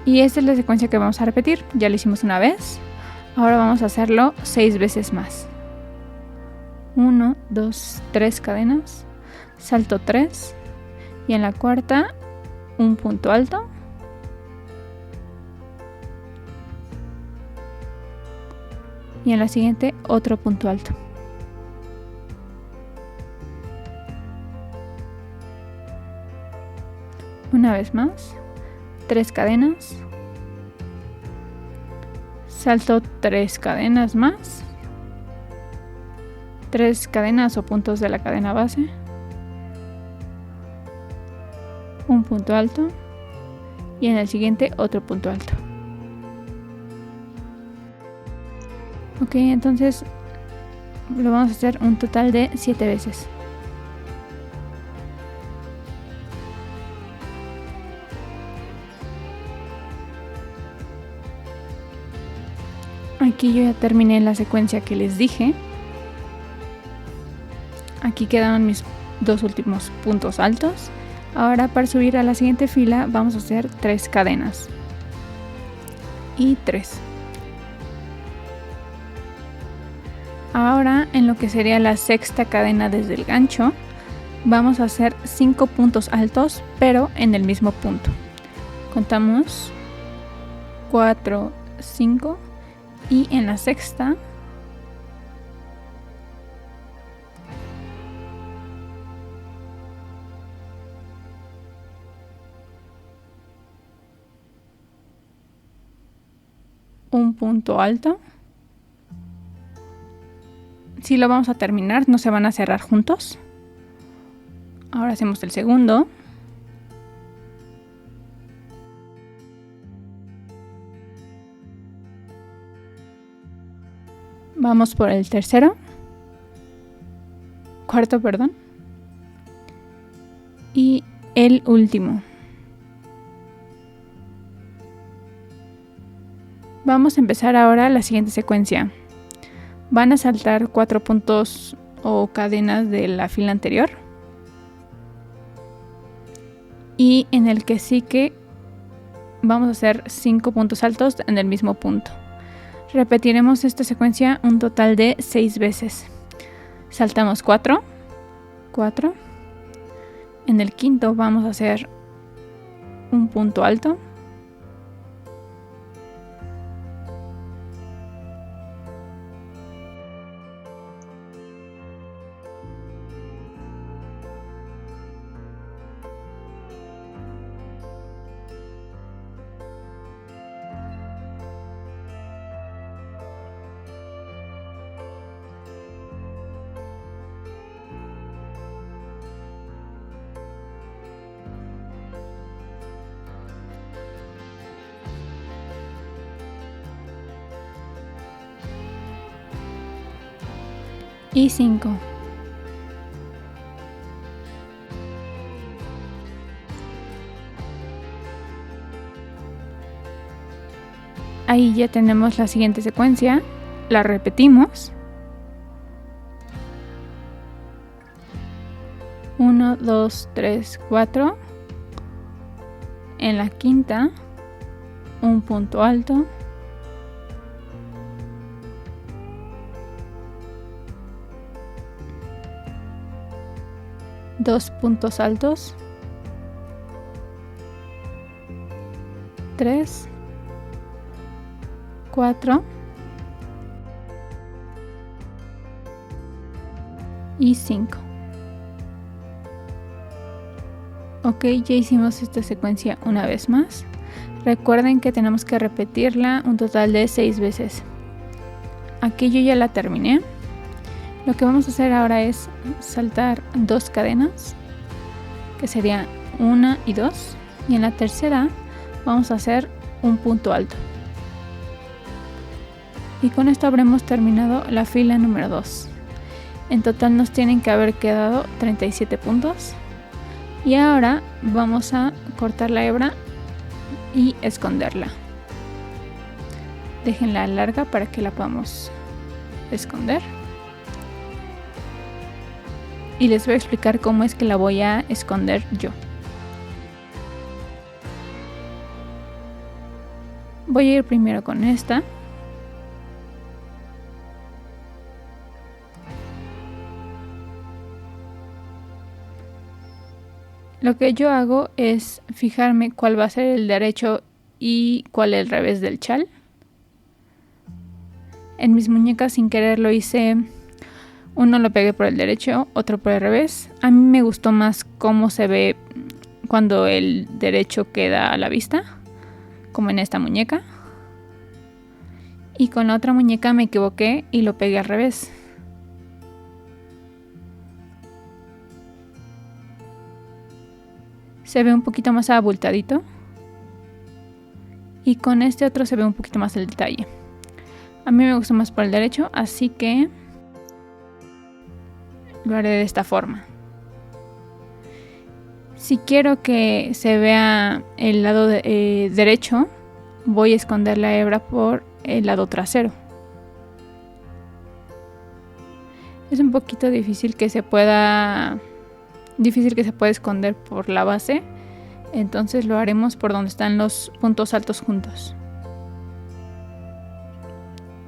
Y esta es la secuencia que vamos a repetir. Ya lo hicimos una vez. Ahora vamos a hacerlo 6 veces más. 1, 2, 3 cadenas. Salto 3. Y en la cuarta un punto alto. Y en la siguiente otro punto alto. Una vez más, 3 cadenas, salto 3 cadenas más, 3 cadenas o puntos de la cadena base, un punto alto y en el siguiente otro punto alto. Ok, entonces lo vamos a hacer un total de 7 veces. Aquí yo ya terminé la secuencia que les dije. Aquí quedaron mis 2 últimos puntos altos. Ahora para subir a la siguiente fila vamos a hacer 3 cadenas. Y 3. Ahora en lo que sería la sexta cadena desde el gancho, vamos a hacer 5 puntos altos, pero en el mismo punto. Contamos 4, 5. Y en la sexta un punto alto. Si lo vamos a terminar, no se van a cerrar juntos. Ahora hacemos el segundo. Vamos por el tercero. Cuarto, perdón. Y el último. Vamos a empezar ahora la siguiente secuencia. Van a saltar 4 puntos o cadenas de la fila anterior. Y en el que sí que vamos a hacer 5 puntos altos en el mismo punto. Repetiremos esta secuencia un total de 6 veces. Saltamos 4. 4. En el quinto vamos a hacer un punto alto. Y 5. Ahí ya tenemos la siguiente secuencia. La repetimos. 1, 2, 3, 4. En la quinta, un punto alto. Dos puntos altos. 3, 4 y 5. Ok, ya hicimos esta secuencia una vez más. Recuerden que tenemos que repetirla un total de 6 veces. Aquí yo ya la terminé. Lo que vamos a hacer ahora es saltar 2 cadenas, que serían 1 y 2. Y en la tercera vamos a hacer un punto alto. Y con esto habremos terminado la fila número 2. En total nos tienen que haber quedado 37 puntos. Y ahora vamos a cortar la hebra y esconderla. Déjenla larga para que la podamos esconder. Y les voy a explicar cómo es que la voy a esconder yo. Voy a ir primero con esta. Lo que yo hago es fijarme cuál va a ser el derecho y cuál el revés del chal. En mis muñecas sin querer lo hice, uno lo pegué por el derecho, otro por el revés. A mí me gustó más cómo se ve cuando el derecho queda a la vista, como en esta muñeca. Y con la otra muñeca me equivoqué y lo pegué al revés. Se ve un poquito más abultadito. Y con este otro se ve un poquito más el detalle. A mí me gustó más por el derecho, así que lo haré de esta forma. Si quiero que se vea el lado derecho, voy a esconder la hebra por el lado trasero. Es un poquito difícil que se pueda esconder por la base, entonces lo haremos por donde están los puntos altos juntos.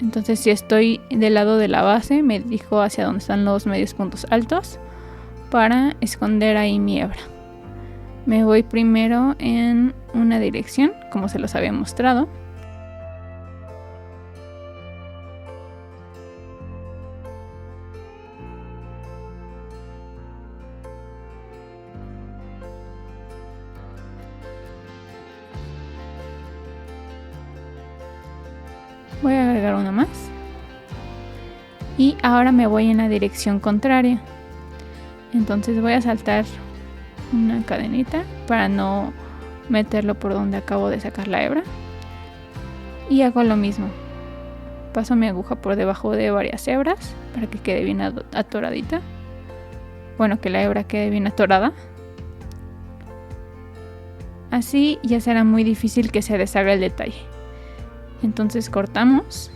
Entonces si estoy del lado de la base, me dirijo hacia donde están los medios puntos altos para esconder ahí mi hebra. Me voy primero en una dirección, como se los había mostrado. Voy a agregar una más. Y ahora me voy en la dirección contraria. Entonces voy a saltar una cadenita para no meterlo por donde acabo de sacar la hebra. Y hago lo mismo. Paso mi aguja por debajo de varias hebras para que quede bien atoradita. Bueno, que la hebra quede bien atorada. Así ya será muy difícil que se deshaga el detalle. Entonces cortamos.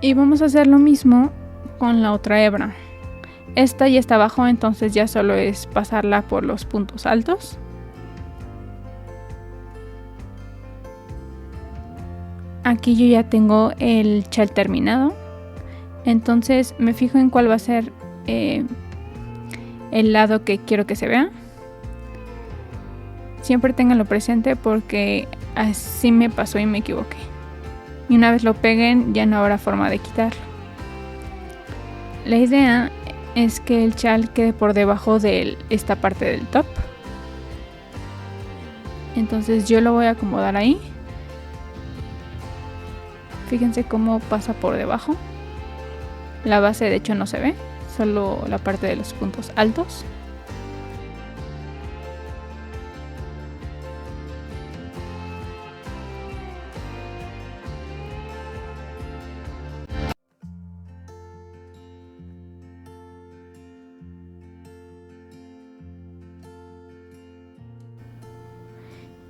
Y vamos a hacer lo mismo con la otra hebra. Esta ya está abajo, entonces ya solo es pasarla por los puntos altos. Aquí yo ya tengo el chal terminado. Entonces me fijo en cuál va a ser el lado que quiero que se vea. Siempre ténganlo presente porque así me pasó y me equivoqué. Y una vez lo peguen ya no habrá forma de quitarlo. La idea es que el chal quede por debajo de esta parte del top. Entonces yo lo voy a acomodar ahí. Fíjense cómo pasa por debajo. La base de hecho no se ve, solo la parte de los puntos altos.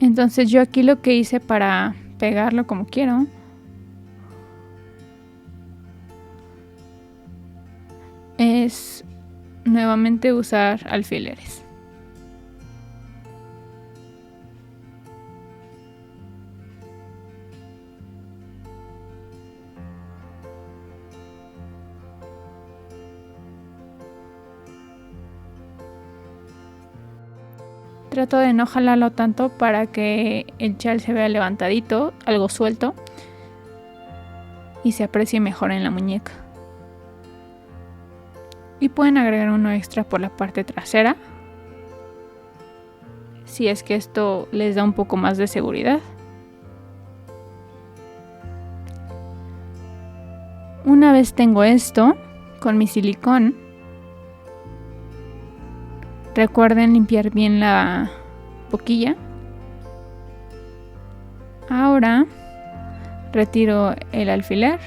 Entonces yo aquí lo que hice para pegarlo como quiero es nuevamente usar alfileres. Trato de no jalarlo tanto para que el chal se vea levantadito, algo suelto y se aprecie mejor en la muñeca. Y pueden agregar uno extra por la parte trasera si es que esto les da un poco más de seguridad. Una vez tengo esto con mi silicón, recuerden limpiar bien la boquilla. Ahora Retiro el alfiler,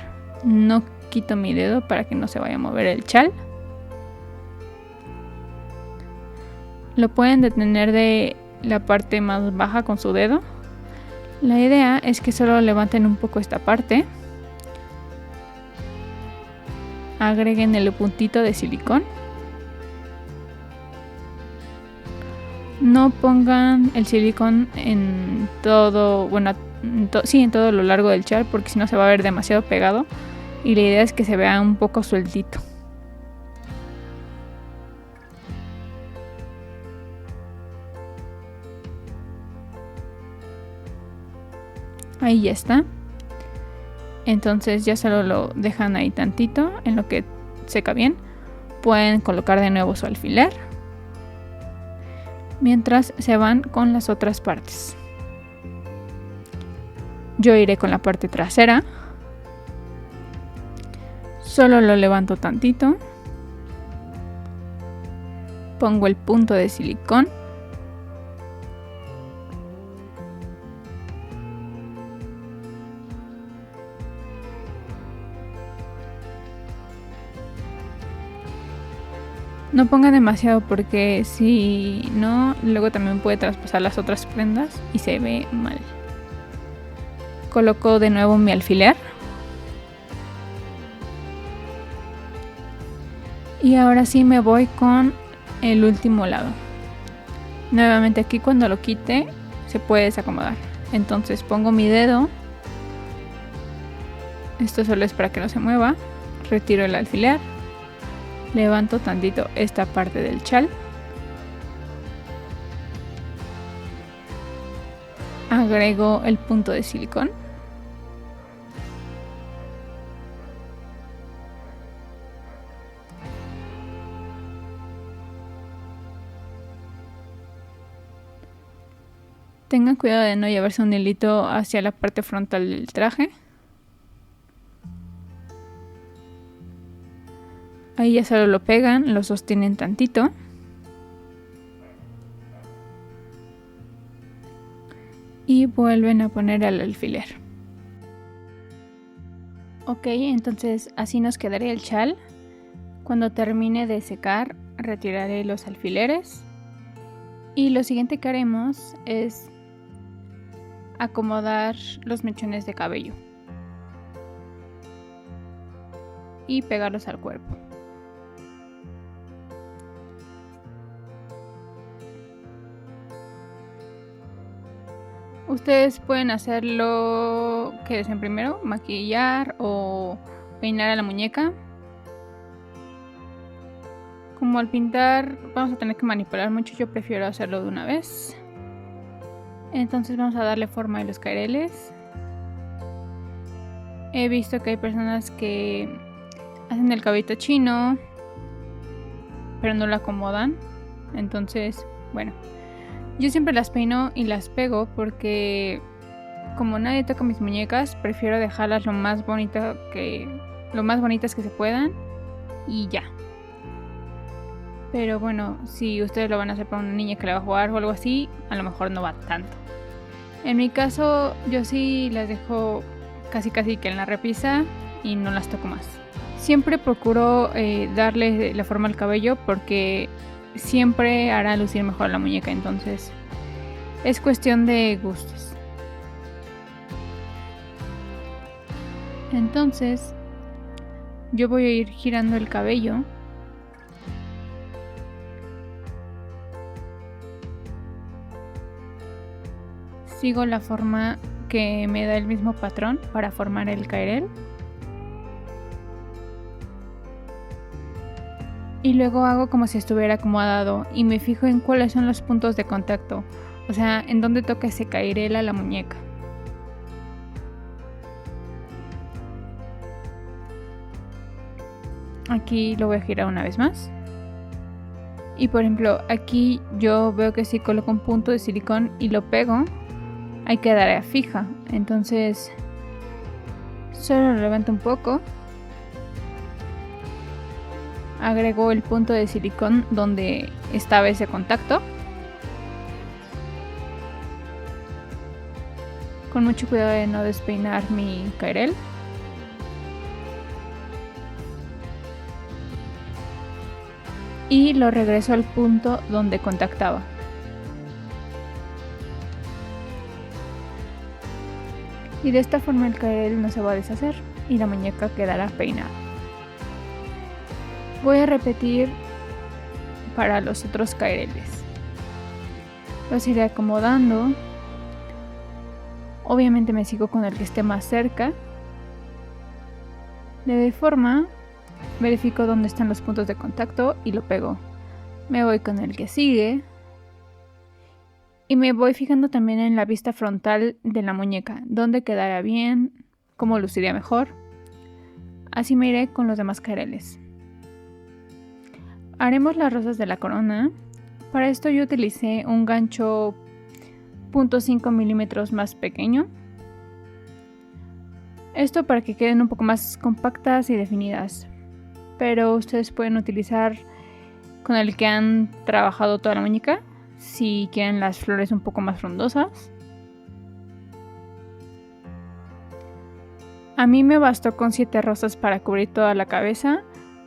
no quito mi dedo para que no se vaya a mover el chal. Lo pueden detener de la parte más baja con su dedo. La idea es que solo levanten un poco esta parte. Agreguen el puntito de silicón. No pongan el silicón en todo, en todo lo largo del chal, porque si no se va a ver demasiado pegado. Y la idea es que se vea un poco sueltito. Ahí ya está. Entonces ya solo lo dejan ahí tantito en lo que seca bien. Pueden colocar de nuevo su alfiler mientras se van con las otras partes. Yo iré con la parte trasera. Solo lo levanto tantito. Pongo el punto de silicón. No pongan demasiado porque si no, luego también puede traspasar las otras prendas y se ve mal. Coloco de nuevo mi alfiler. Y ahora sí me voy con el último lado. Nuevamente aquí cuando lo quite se puede desacomodar. Entonces pongo mi dedo. Esto solo es para que no se mueva. Retiro el alfiler. Levanto tantito esta parte del chal. Agrego el punto de silicón. Tengan cuidado de no llevarse un hilito hacia la parte frontal del traje. Ahí ya solo lo pegan, lo sostienen tantito. Y vuelven a poner el alfiler. Ok, entonces así nos quedaría el chal. Cuando termine de secar, retiraré los alfileres. Y lo siguiente que haremos es acomodar los mechones de cabello. Y pegarlos al cuerpo. Ustedes pueden hacerlo que deseen primero, maquillar o peinar a la muñeca. Como al pintar vamos a tener que manipular mucho, yo prefiero hacerlo de una vez. Entonces vamos a darle forma a los caireles. He visto que hay personas que hacen el cabello chino, pero no lo acomodan. Entonces, bueno. Yo siempre las peino y las pego porque como nadie toca mis muñecas, prefiero dejarlas lo más bonitas que se puedan y ya. Pero bueno, si ustedes lo van a hacer para una niña que le va a jugar o algo así, a lo mejor no va tanto. En mi caso, yo sí las dejo casi que en la repisa y no las toco más. Siempre procuro darle la forma al cabello porque siempre hará lucir mejor la muñeca, entonces es cuestión de gustos. Entonces yo voy a ir girando el cabello sigo la forma que me da el mismo patrón para formar el cairel. Y luego hago como si estuviera acomodado y me fijo en cuáles son los puntos de contacto, o sea, en dónde toca ese cairel a la muñeca. Aquí lo voy a girar una vez más. Y por ejemplo, aquí yo veo que si coloco un punto de silicón y lo pego, ahí quedará fija. Entonces, solo lo levanto un poco. Agrego el punto de silicón donde estaba ese contacto. con mucho cuidado de no despeinar mi cairel. Y lo regreso al punto donde contactaba. Y de esta forma el cairel no se va a deshacer y la muñeca quedará peinada. Voy a repetir para los otros caireles. Los iré acomodando. Obviamente me sigo con el que esté más cerca. Le doy forma, verifico dónde están los puntos de contacto y lo pego. Me voy con el que sigue. Y me voy fijando también en la vista frontal de la muñeca, dónde quedará bien, cómo luciría mejor. Así me iré con los demás caireles. Haremos las rosas de la corona. Para esto yo utilicé un gancho 0.5 milímetros más pequeño. Esto para que queden un poco más compactas y definidas. Pero ustedes pueden utilizar con el que han trabajado toda la muñeca, si quieren las flores un poco más frondosas. A mí me bastó con 7 rosas para cubrir toda la cabeza.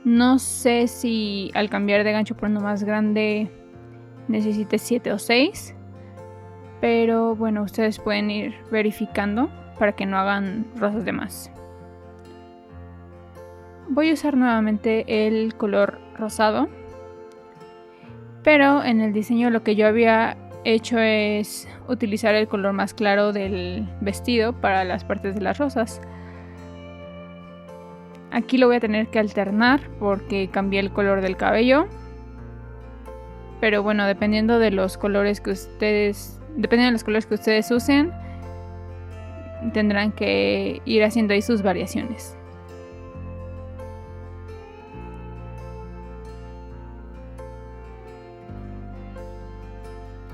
No sé si al cambiar de gancho por uno más grande necesite 7 o 6. Pero bueno, ustedes pueden ir verificando para que no hagan rosas de más. Voy a usar nuevamente el color rosado. Pero en el diseño lo que yo había hecho es utilizar el color más claro del vestido para las partes de las rosas. Aquí lo voy a tener que alternar porque cambié el color del cabello. Pero bueno, dependiendo de los colores que ustedes usen, tendrán que ir haciendo ahí sus variaciones.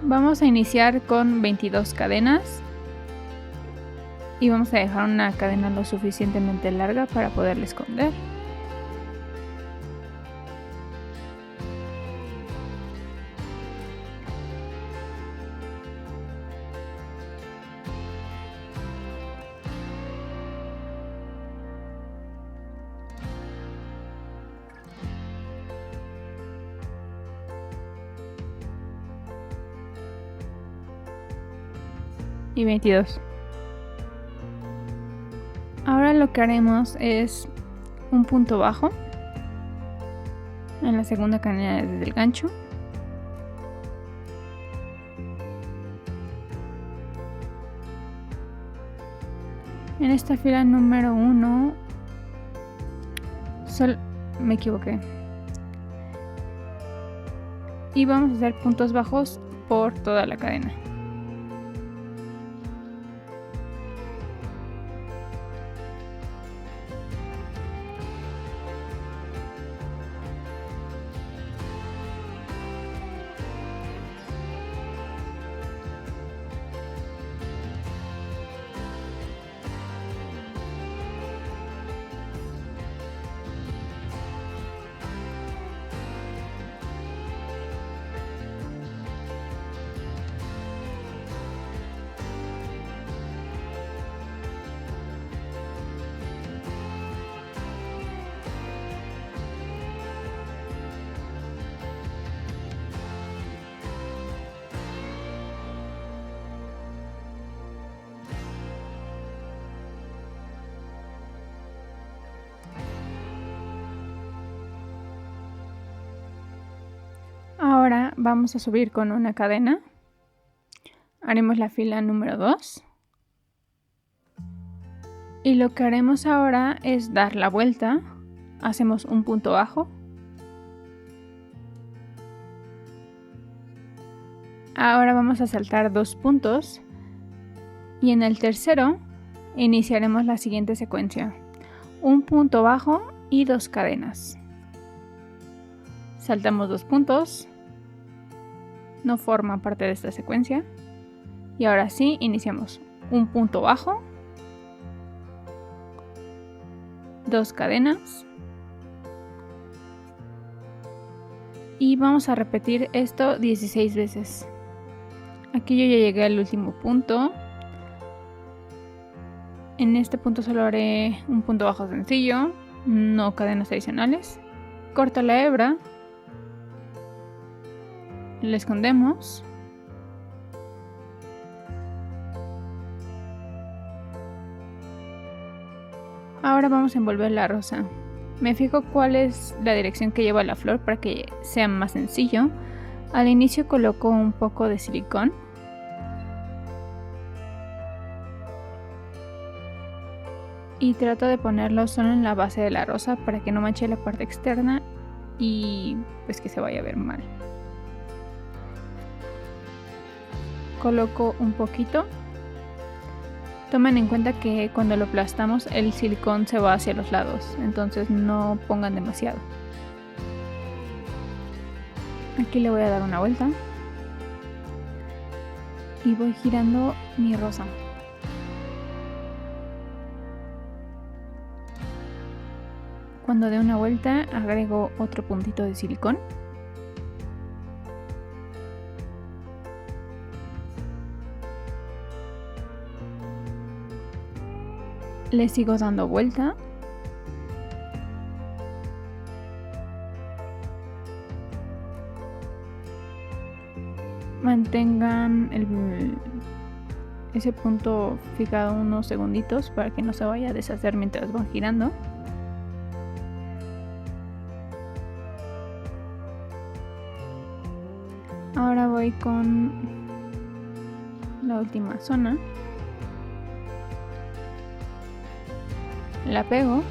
Vamos a iniciar con 22 cadenas y vamos a dejar una cadena lo suficientemente larga para poderla esconder. Y 22. Ahora lo que haremos es un punto bajo en la segunda cadena desde el gancho. En esta fila número 1 me equivoqué. Y vamos a hacer puntos bajos por toda la cadena. Ahora vamos a subir con una cadena. Haremos la fila número 2. Y lo que haremos ahora es dar la vuelta. Hacemos un punto bajo. Ahora vamos a saltar 2 puntos. Y en el tercero iniciaremos la siguiente secuencia. Un punto bajo y 2 cadenas. Saltamos 2 puntos. No forman parte de esta secuencia. Y ahora sí, iniciamos un punto bajo, 2 cadenas. Y vamos a repetir esto 16 veces. Aquí yo ya llegué al último punto. En este punto solo haré un punto bajo sencillo, no cadenas adicionales. Corto la hebra, la escondemos. Ahora vamos a envolver la rosa. Me fijo cuál es la dirección que lleva la flor para que sea más sencillo. Al inicio coloco un poco de silicón. Y trato de ponerlo solo en la base de la rosa para que no manche la parte externa y pues que se vaya a ver mal. Coloco un poquito. Tomen en cuenta que cuando lo aplastamos el silicón se va hacia los lados, entonces no pongan demasiado. Aquí le voy a dar una vuelta y voy girando mi rosa. Cuando dé una vuelta agrego otro puntito de silicón. Le sigo dando vuelta. Mantengan ese punto fijado unos segunditos para que no se vaya a deshacer mientras van girando. Ahora voy con la última zona. La pego.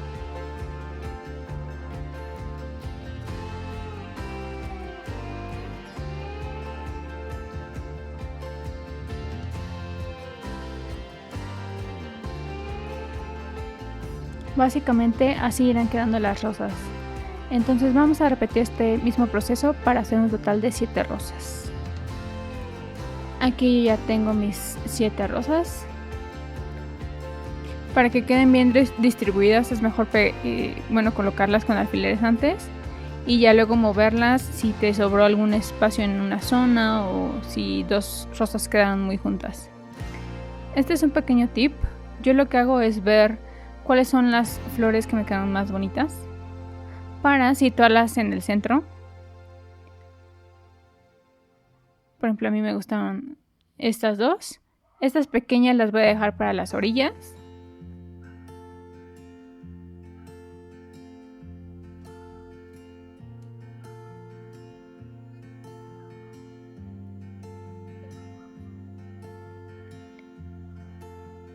Básicamente así irán quedando las rosas. Entonces vamos a repetir este mismo proceso para hacer un total de 7 rosas. Aquí ya tengo mis 7 rosas. Para que queden bien distribuidas es mejor colocarlas con alfileres antes y ya luego moverlas si te sobró algún espacio en una zona o si dos rosas quedan muy juntas. Este es un pequeño tip. Yo lo que hago es ver cuáles son las flores que me quedan más bonitas para situarlas en el centro. Por ejemplo, a mí me gustan estas dos. Estas pequeñas las voy a dejar para las orillas.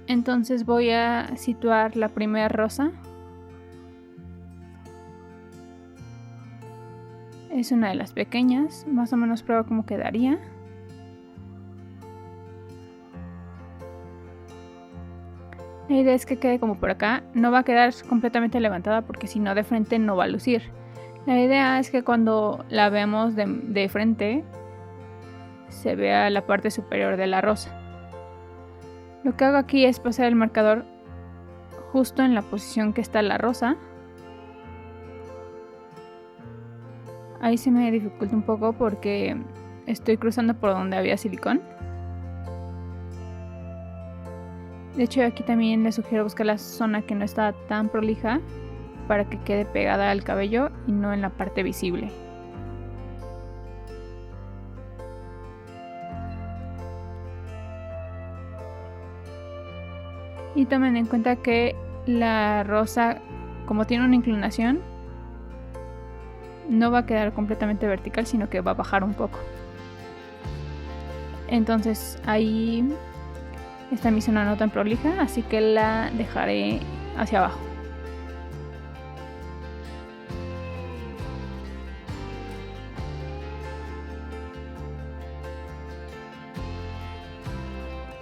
Entonces voy a situar la primera rosa. Es una de las pequeñas, más o menos pruebo cómo quedaría. La idea es que quede como por acá, no va a quedar completamente levantada porque si no de frente no va a lucir. La idea es que cuando la veamos de frente se vea la parte superior de la rosa. Lo que hago aquí es pasar el marcador justo en la posición que está la rosa. Ahí se me dificulta un poco porque estoy cruzando por donde había silicón. De hecho aquí también les sugiero buscar la zona que no está tan prolija para que quede pegada al cabello y no en la parte visible. Y tomen en cuenta que la rosa, como tiene una inclinación, no va a quedar completamente vertical, sino que va a bajar un poco. Entonces ahí está mi zona no tan prolija, así que la dejaré hacia abajo.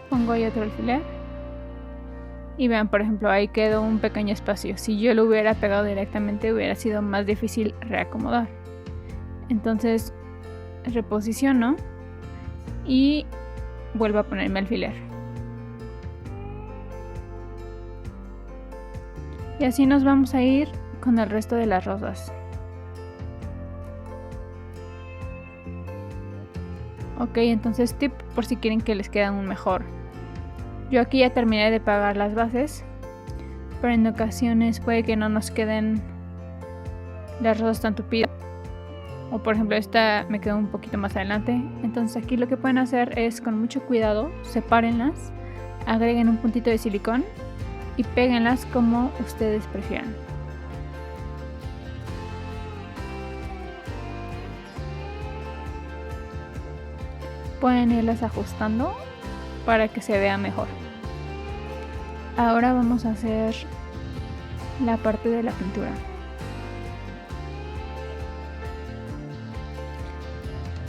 Pongo ahí otro alfiler. Y vean, por ejemplo, ahí quedó un pequeño espacio. Si yo lo hubiera pegado directamente hubiera sido más difícil reacomodar. Entonces reposiciono y vuelvo a ponerme alfiler. Y así nos vamos a ir con el resto de las rosas. Ok, entonces tip por si quieren que les quede aún mejor. Yo aquí ya terminé de pegar las bases pero en ocasiones puede que no nos queden las rosas tan tupidas. O por ejemplo esta me quedó un poquito más adelante. Entonces aquí lo que pueden hacer es con mucho cuidado, sepárenlas, agreguen un puntito de silicón y péguenlas como ustedes prefieran. Pueden irlas ajustando para que se vea mejor. Ahora vamos a hacer la parte de la pintura.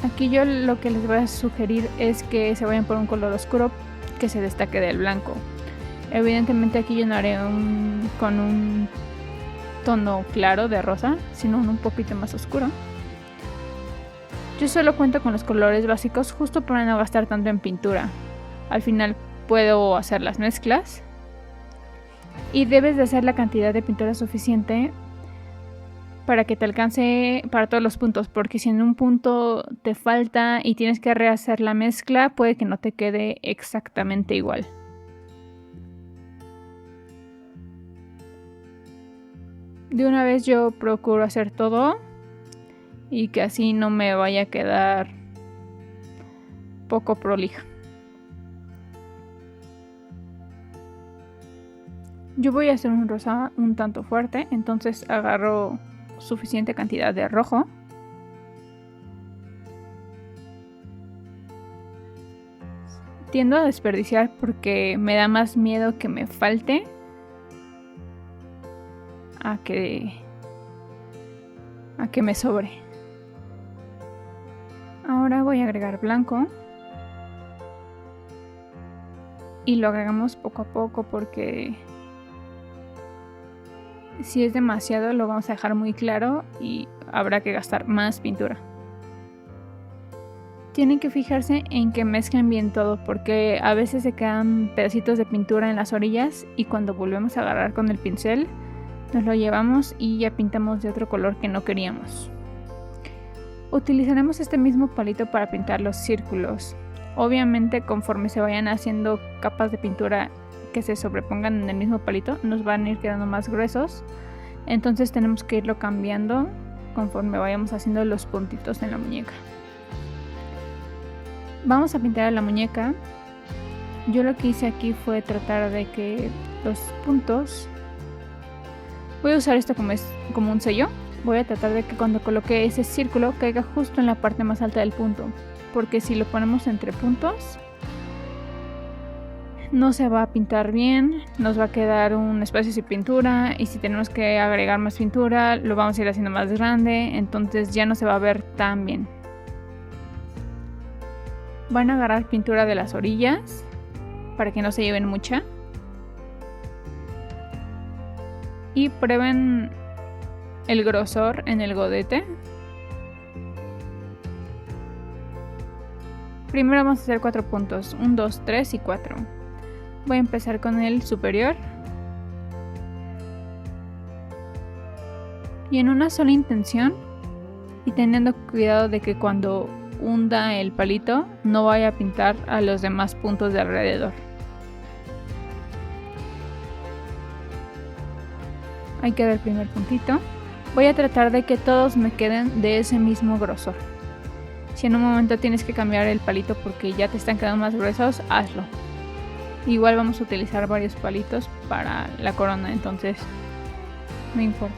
Aquí yo lo que les voy a sugerir es que se vayan por un color oscuro que se destaque del blanco. Evidentemente aquí yo no haré con un tono claro de rosa, sino un poquito más oscuro. Yo solo cuento con los colores básicos justo para no gastar tanto en pintura. Al final puedo hacer las mezclas. Y debes de hacer la cantidad de pintura suficiente para que te alcance para todos los puntos, porque si en un punto te falta y tienes que rehacer la mezcla, puede que no te quede exactamente igual. De una vez yo procuro hacer todo y que así no me vaya a quedar poco prolija. Yo voy a hacer un rosa un tanto fuerte, entonces agarro suficiente cantidad de rojo. Tiendo a desperdiciar porque me da más miedo que me falte a que me sobre. Ahora voy a agregar blanco y lo agregamos poco a poco porque si es demasiado lo vamos a dejar muy claro y habrá que gastar más pintura. Tienen que fijarse en que mezclen bien todo porque a veces se quedan pedacitos de pintura en las orillas y cuando volvemos a agarrar con el pincel nos lo llevamos y ya pintamos de otro color que no queríamos. Utilizaremos este mismo palito para pintar los círculos. Obviamente conforme se vayan haciendo capas de pintura que se sobrepongan en el mismo palito nos van a ir quedando más gruesos, entonces tenemos que irlo cambiando conforme vayamos haciendo los puntitos en la muñeca. Vamos a pintar a la muñeca. Yo lo que hice aquí fue tratar de que los puntos, voy a usar esto como un sello, voy a tratar de que cuando coloque ese círculo caiga justo en la parte más alta del punto, porque si lo ponemos entre puntos no se va a pintar bien, nos va a quedar un espacio sin pintura y si tenemos que agregar más pintura lo vamos a ir haciendo más grande, entonces ya no se va a ver tan bien. Van a agarrar pintura de las orillas para que no se lleven mucha y prueben el grosor en el godete. Primero vamos a hacer 4 puntos, 1, 2, 3 y 4. Voy a empezar con el superior y en una sola intención y teniendo cuidado de que cuando hunda el palito no vaya a pintar a los demás puntos de alrededor. Ahí queda el primer puntito. Voy a tratar de que todos me queden de ese mismo grosor. Si en un momento tienes que cambiar el palito porque ya te están quedando más gruesos, hazlo. Igual vamos a utilizar varios palitos para la corona, entonces no importa.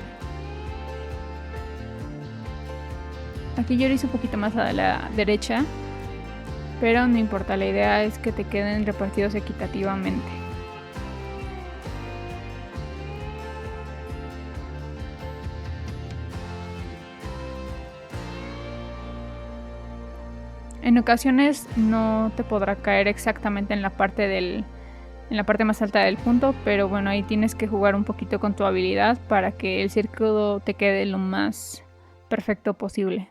Aquí yo lo hice un poquito más a la derecha, pero no importa, la idea es que te queden repartidos equitativamente. En ocasiones no te podrá caer exactamente en la parte más alta del punto, pero bueno, ahí tienes que jugar un poquito con tu habilidad para que el círculo te quede lo más perfecto posible.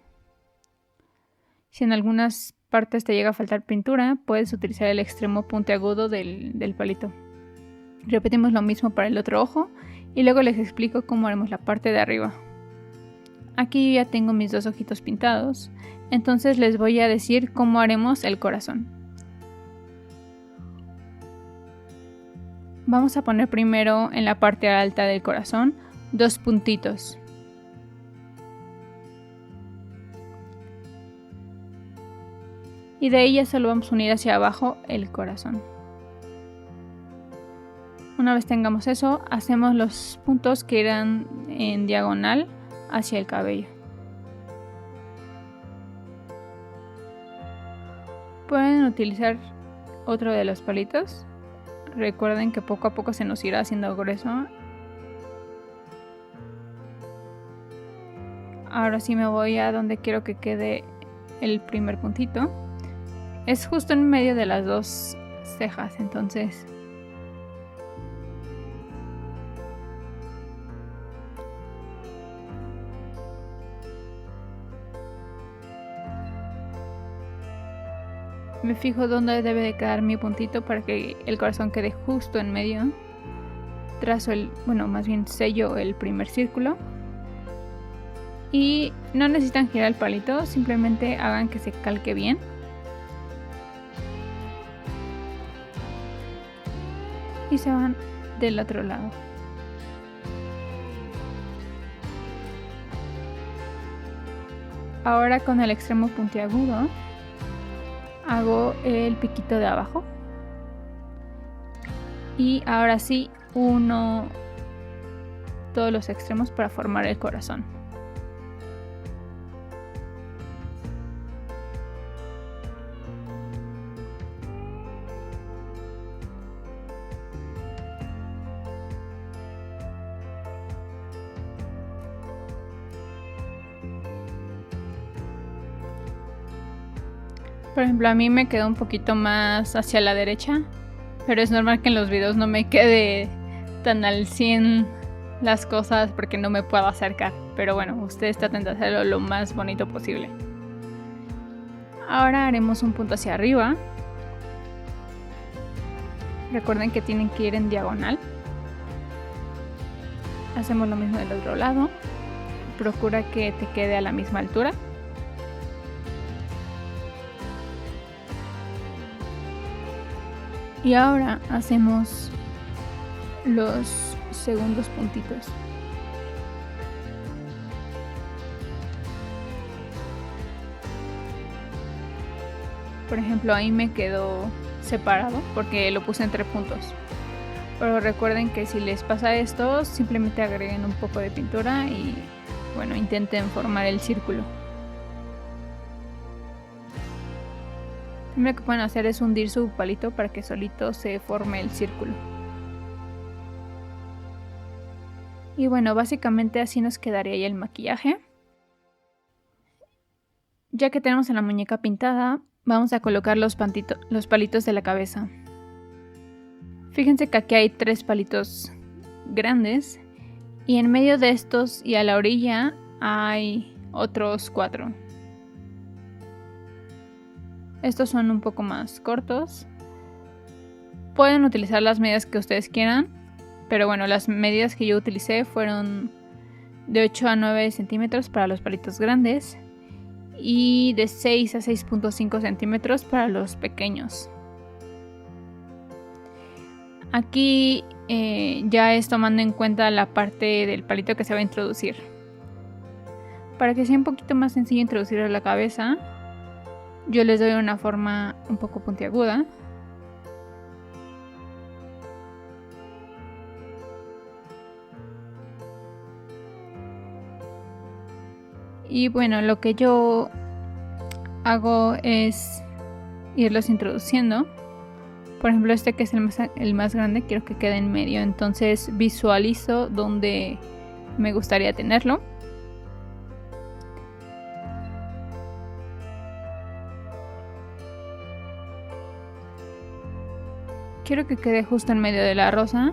Si en algunas partes te llega a faltar pintura, puedes utilizar el extremo puntiagudo del palito. Repetimos lo mismo para el otro ojo y luego les explico cómo haremos la parte de arriba. Aquí ya tengo mis dos ojitos pintados, entonces les voy a decir cómo haremos el corazón. vamos a poner primero en la parte alta del corazón 2 puntitos. Y de ahí ya solo vamos a unir hacia abajo el corazón. Una vez tengamos eso, hacemos los puntos que irán en diagonal hacia el cabello. Pueden utilizar otro de los palitos. Recuerden que poco a poco se nos irá haciendo grueso. Ahora sí me voy a donde quiero que quede el primer puntito. Es justo en medio de las dos cejas, entonces me fijo dónde debe de quedar mi puntito para que el corazón quede justo en medio. Trazo sello el primer círculo. Y no necesitan girar el palito, simplemente hagan que se calque bien. Y se van del otro lado. Ahora con el extremo puntiagudo hago el piquito de abajo. Y ahora sí uno todos los extremos para formar el corazón. Por ejemplo, a mí me quedó un poquito más hacia la derecha, pero es normal que en los videos no me quede tan al 100 las cosas porque no me puedo acercar. Pero bueno, ustedes traten de hacerlo lo más bonito posible. Ahora haremos un punto hacia arriba. Recuerden que tienen que ir en diagonal. Hacemos lo mismo del otro lado. Procura que te quede a la misma altura. Y ahora hacemos los segundos puntitos. Por ejemplo, ahí me quedó separado porque lo puse entre puntos. Pero recuerden que si les pasa esto, simplemente agreguen un poco de pintura y bueno, intenten formar el círculo. Lo que pueden hacer es hundir su palito para que solito se forme el círculo. Y bueno, básicamente así nos quedaría ya el maquillaje. Ya que tenemos a la muñeca pintada, vamos a colocar los palitos de la cabeza. Fíjense que aquí hay 3 palitos grandes y en medio de estos y a la orilla hay otros 4. Estos son un poco más cortos. Pueden utilizar las medidas que ustedes quieran, pero bueno, las medidas que yo utilicé fueron de 8 a 9 centímetros para los palitos grandes y de 6 a 6.5 centímetros para los pequeños. Aquí ya es tomando en cuenta la parte del palito que se va a introducir. Para que sea un poquito más sencillo introducir a la cabeza, yo les doy una forma un poco puntiaguda. Y bueno, lo que yo hago es irlos introduciendo. Por ejemplo, este que es el más grande, quiero que quede en medio. Entonces visualizo dónde me gustaría tenerlo. Quiero que quede justo en medio de la rosa.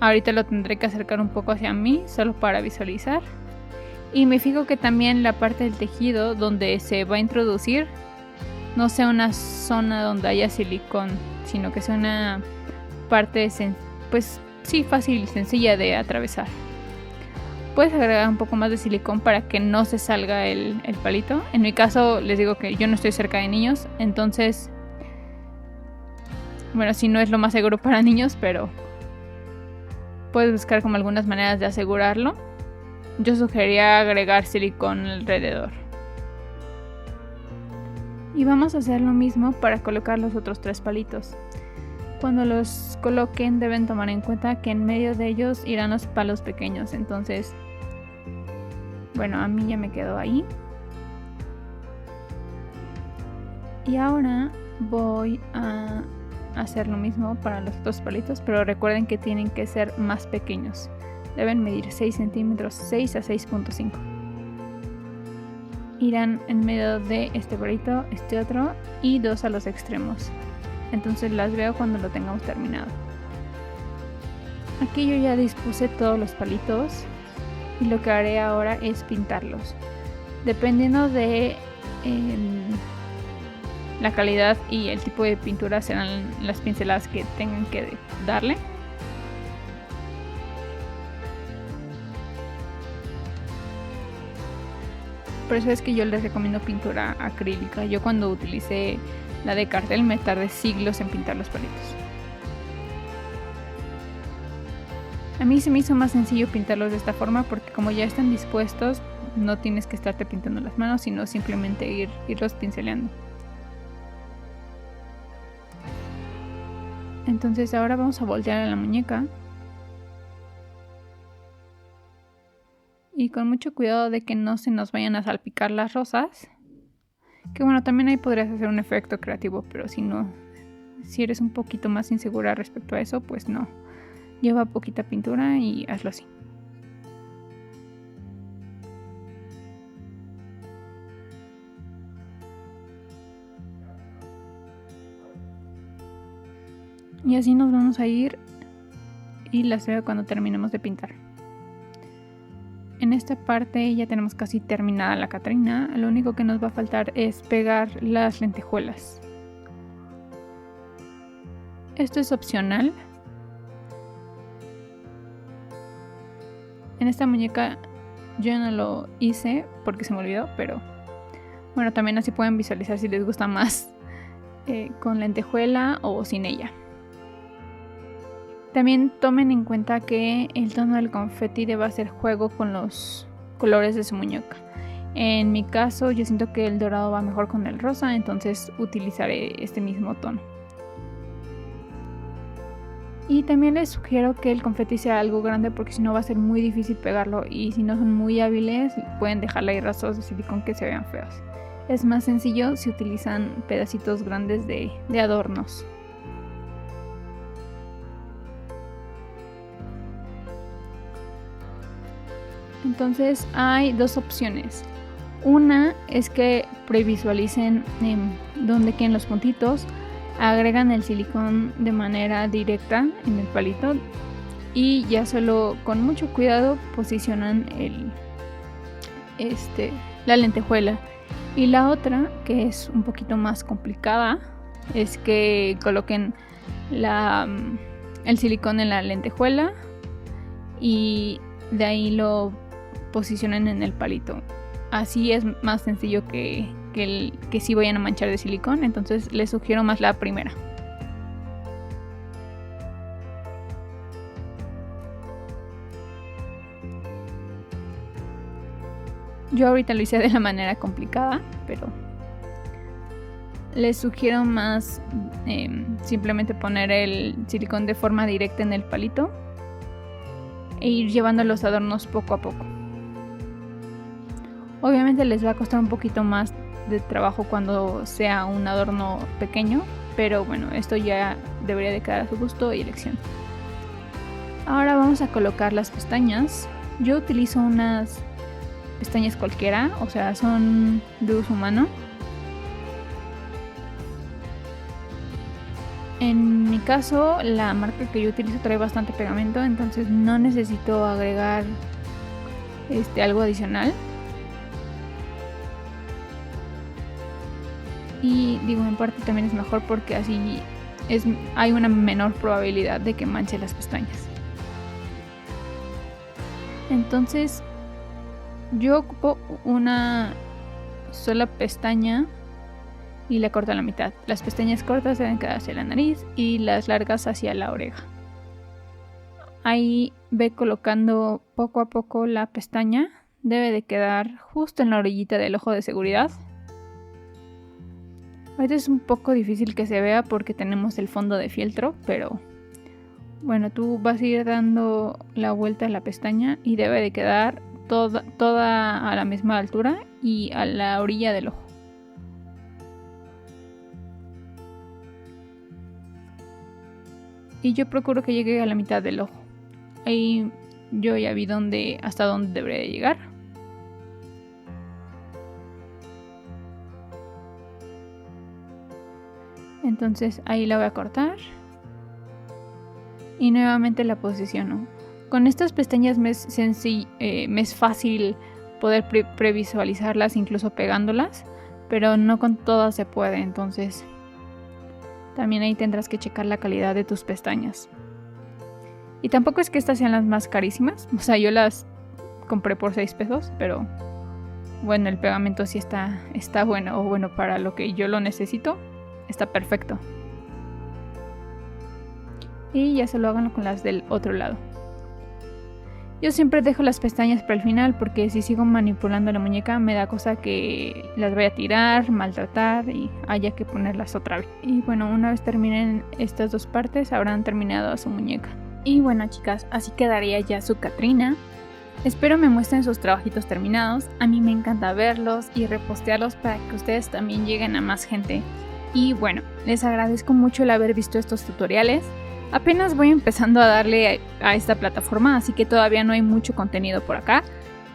Ahorita lo tendré que acercar un poco hacia mí, solo para visualizar. Y me fijo que también la parte del tejido donde se va a introducir no sea una zona donde haya silicón, sino que sea una parte fácil y sencilla de atravesar. Puedes agregar un poco más de silicón para que no se salga el palito. En mi caso les digo que yo no estoy cerca de niños, entonces Bueno, sí, no es lo más seguro para niños, pero puedes buscar como algunas maneras de asegurarlo. Yo sugeriría agregar silicón alrededor. Y vamos a hacer lo mismo para colocar los otros 3 palitos. Cuando los coloquen deben tomar en cuenta que en medio de ellos irán los palos pequeños. Entonces, bueno, a mí ya me quedó ahí. Y ahora voy a hacer lo mismo para los otros palitos, pero recuerden que tienen que ser más pequeños. Deben medir 6 centímetros, 6 a 6.5. Irán en medio de este palito, este otro y 2 a los extremos. Entonces las veo cuando lo tengamos terminado. Aquí yo ya dispuse todos los palitos y lo que haré ahora es pintarlos. Dependiendo de la calidad y el tipo de pintura serán las pinceladas que tengan que darle. Por eso es que yo les recomiendo pintura acrílica. Yo cuando utilicé la de cartel me tardé siglos en pintar los palitos. A mí se me hizo más sencillo pintarlos de esta forma porque como ya están dispuestos no tienes que estarte pintando las manos, sino simplemente irlos pinceleando. Entonces ahora vamos a voltear a la muñeca. Y con mucho cuidado de que no se nos vayan a salpicar las rosas. Que bueno, también ahí podrías hacer un efecto creativo, pero si eres un poquito más insegura respecto a eso, pues no. Lleva poquita pintura y hazlo así. Y así nos vamos a ir y las veo cuando terminemos de pintar. En esta parte ya tenemos casi terminada la Catrina. Lo único que nos va a faltar es pegar las lentejuelas. Esto es opcional. En esta muñeca yo no lo hice porque se me olvidó, pero bueno, también así pueden visualizar si les gusta más con lentejuela o sin ella. También tomen en cuenta que el tono del confeti debe hacer juego con los colores de su muñeca. En mi caso yo siento que el dorado va mejor con el rosa, entonces utilizaré este mismo tono. Y también les sugiero que el confeti sea algo grande porque si no va a ser muy difícil pegarlo y si no son muy hábiles pueden dejarle ahí rastros de silicón que se vean feos. Es más sencillo si utilizan pedacitos grandes de adornos. Entonces hay 2 opciones. Una es que previsualicen dónde quieren los puntitos, agregan el silicón de manera directa en el palito y ya solo con mucho cuidado posicionan la lentejuela. Y la otra, que es un poquito más complicada, es que coloquen el silicón en la lentejuela y de ahí lo posicionen en el palito. Así es más sencillo que si vayan a manchar de silicón, entonces les sugiero más la primera. Yo ahorita lo hice de la manera complicada, pero les sugiero más simplemente poner el silicón de forma directa en el palito e ir llevando los adornos poco a poco. Obviamente les va a costar un poquito más de trabajo cuando sea un adorno pequeño, pero bueno, esto ya debería de quedar a su gusto y elección. Ahora vamos a colocar las pestañas. Yo utilizo unas pestañas cualquiera, o sea, son de uso humano. En mi caso, la marca que yo utilizo trae bastante pegamento, entonces no necesito agregar algo adicional. Y digo, en parte también es mejor porque así hay una menor probabilidad de que manche las pestañas. Entonces yo ocupo una sola pestaña y le corto a la mitad. Las pestañas cortas deben quedar hacia la nariz y las largas hacia la oreja. Ahí ve colocando poco a poco la pestaña. Debe de quedar justo en la orillita del ojo de seguridad. Ahorita es un poco difícil que se vea porque tenemos el fondo de fieltro, pero bueno, tú vas a ir dando la vuelta a la pestaña y debe de quedar toda a la misma altura y a la orilla del ojo. Y yo procuro que llegue a la mitad del ojo. Ahí yo ya vi hasta dónde debería de llegar. Entonces ahí la voy a cortar. Y nuevamente la posiciono. Con estas pestañas me es fácil poder previsualizarlas incluso pegándolas. Pero no con todas se puede, entonces también ahí tendrás que checar la calidad de tus pestañas. Y tampoco es que estas sean las más carísimas. O sea, yo las compré por 6 pesos, pero bueno, el pegamento sí está bueno. O bueno, para lo que yo lo necesito, está perfecto. Y ya se lo hagan con las del otro lado. Yo siempre dejo las pestañas para el final porque si sigo manipulando la muñeca me da cosa que las vaya a tirar, maltratar y haya que ponerlas otra vez. Y bueno, una vez terminen estas dos partes habrán terminado su muñeca. Y bueno chicas, así quedaría ya su Catrina. Espero me muestren sus trabajitos terminados. A mí me encanta verlos y repostearlos para que ustedes también lleguen a más gente. Y bueno, les agradezco mucho el haber visto estos tutoriales. Apenas voy empezando a darle a esta plataforma, así que todavía no hay mucho contenido por acá.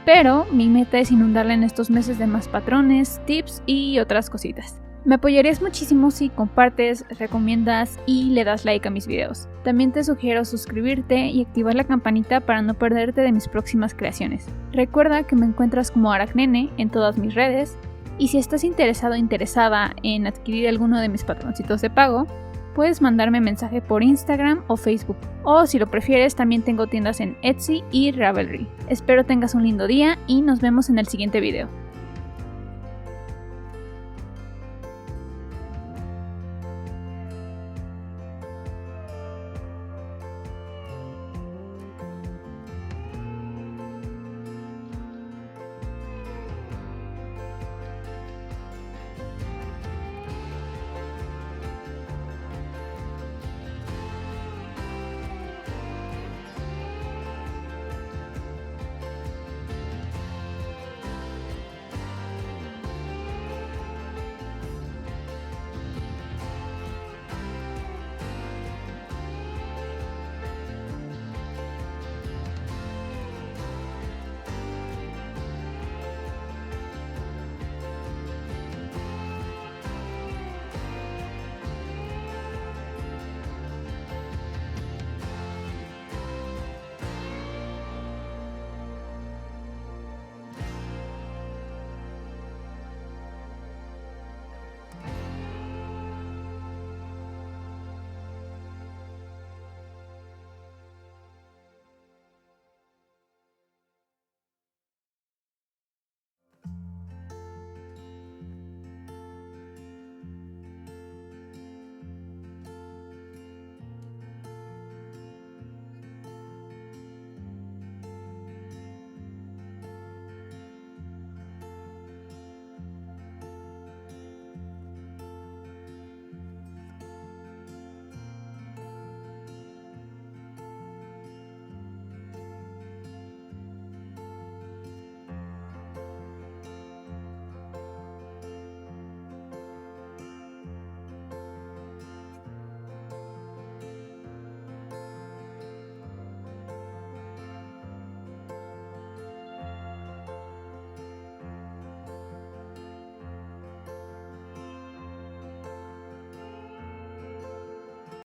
Pero mi meta es inundarla en estos meses de más patrones, tips y otras cositas. Me apoyarías muchísimo si compartes, recomiendas y le das like a mis videos. También te sugiero suscribirte y activar la campanita para no perderte de mis próximas creaciones. Recuerda que me encuentras como Aracnene en todas mis redes. Y si estás interesado o interesada en adquirir alguno de mis patroncitos de pago, puedes mandarme mensaje por Instagram o Facebook. O si lo prefieres, también tengo tiendas en Etsy y Ravelry. Espero tengas un lindo día y nos vemos en el siguiente video.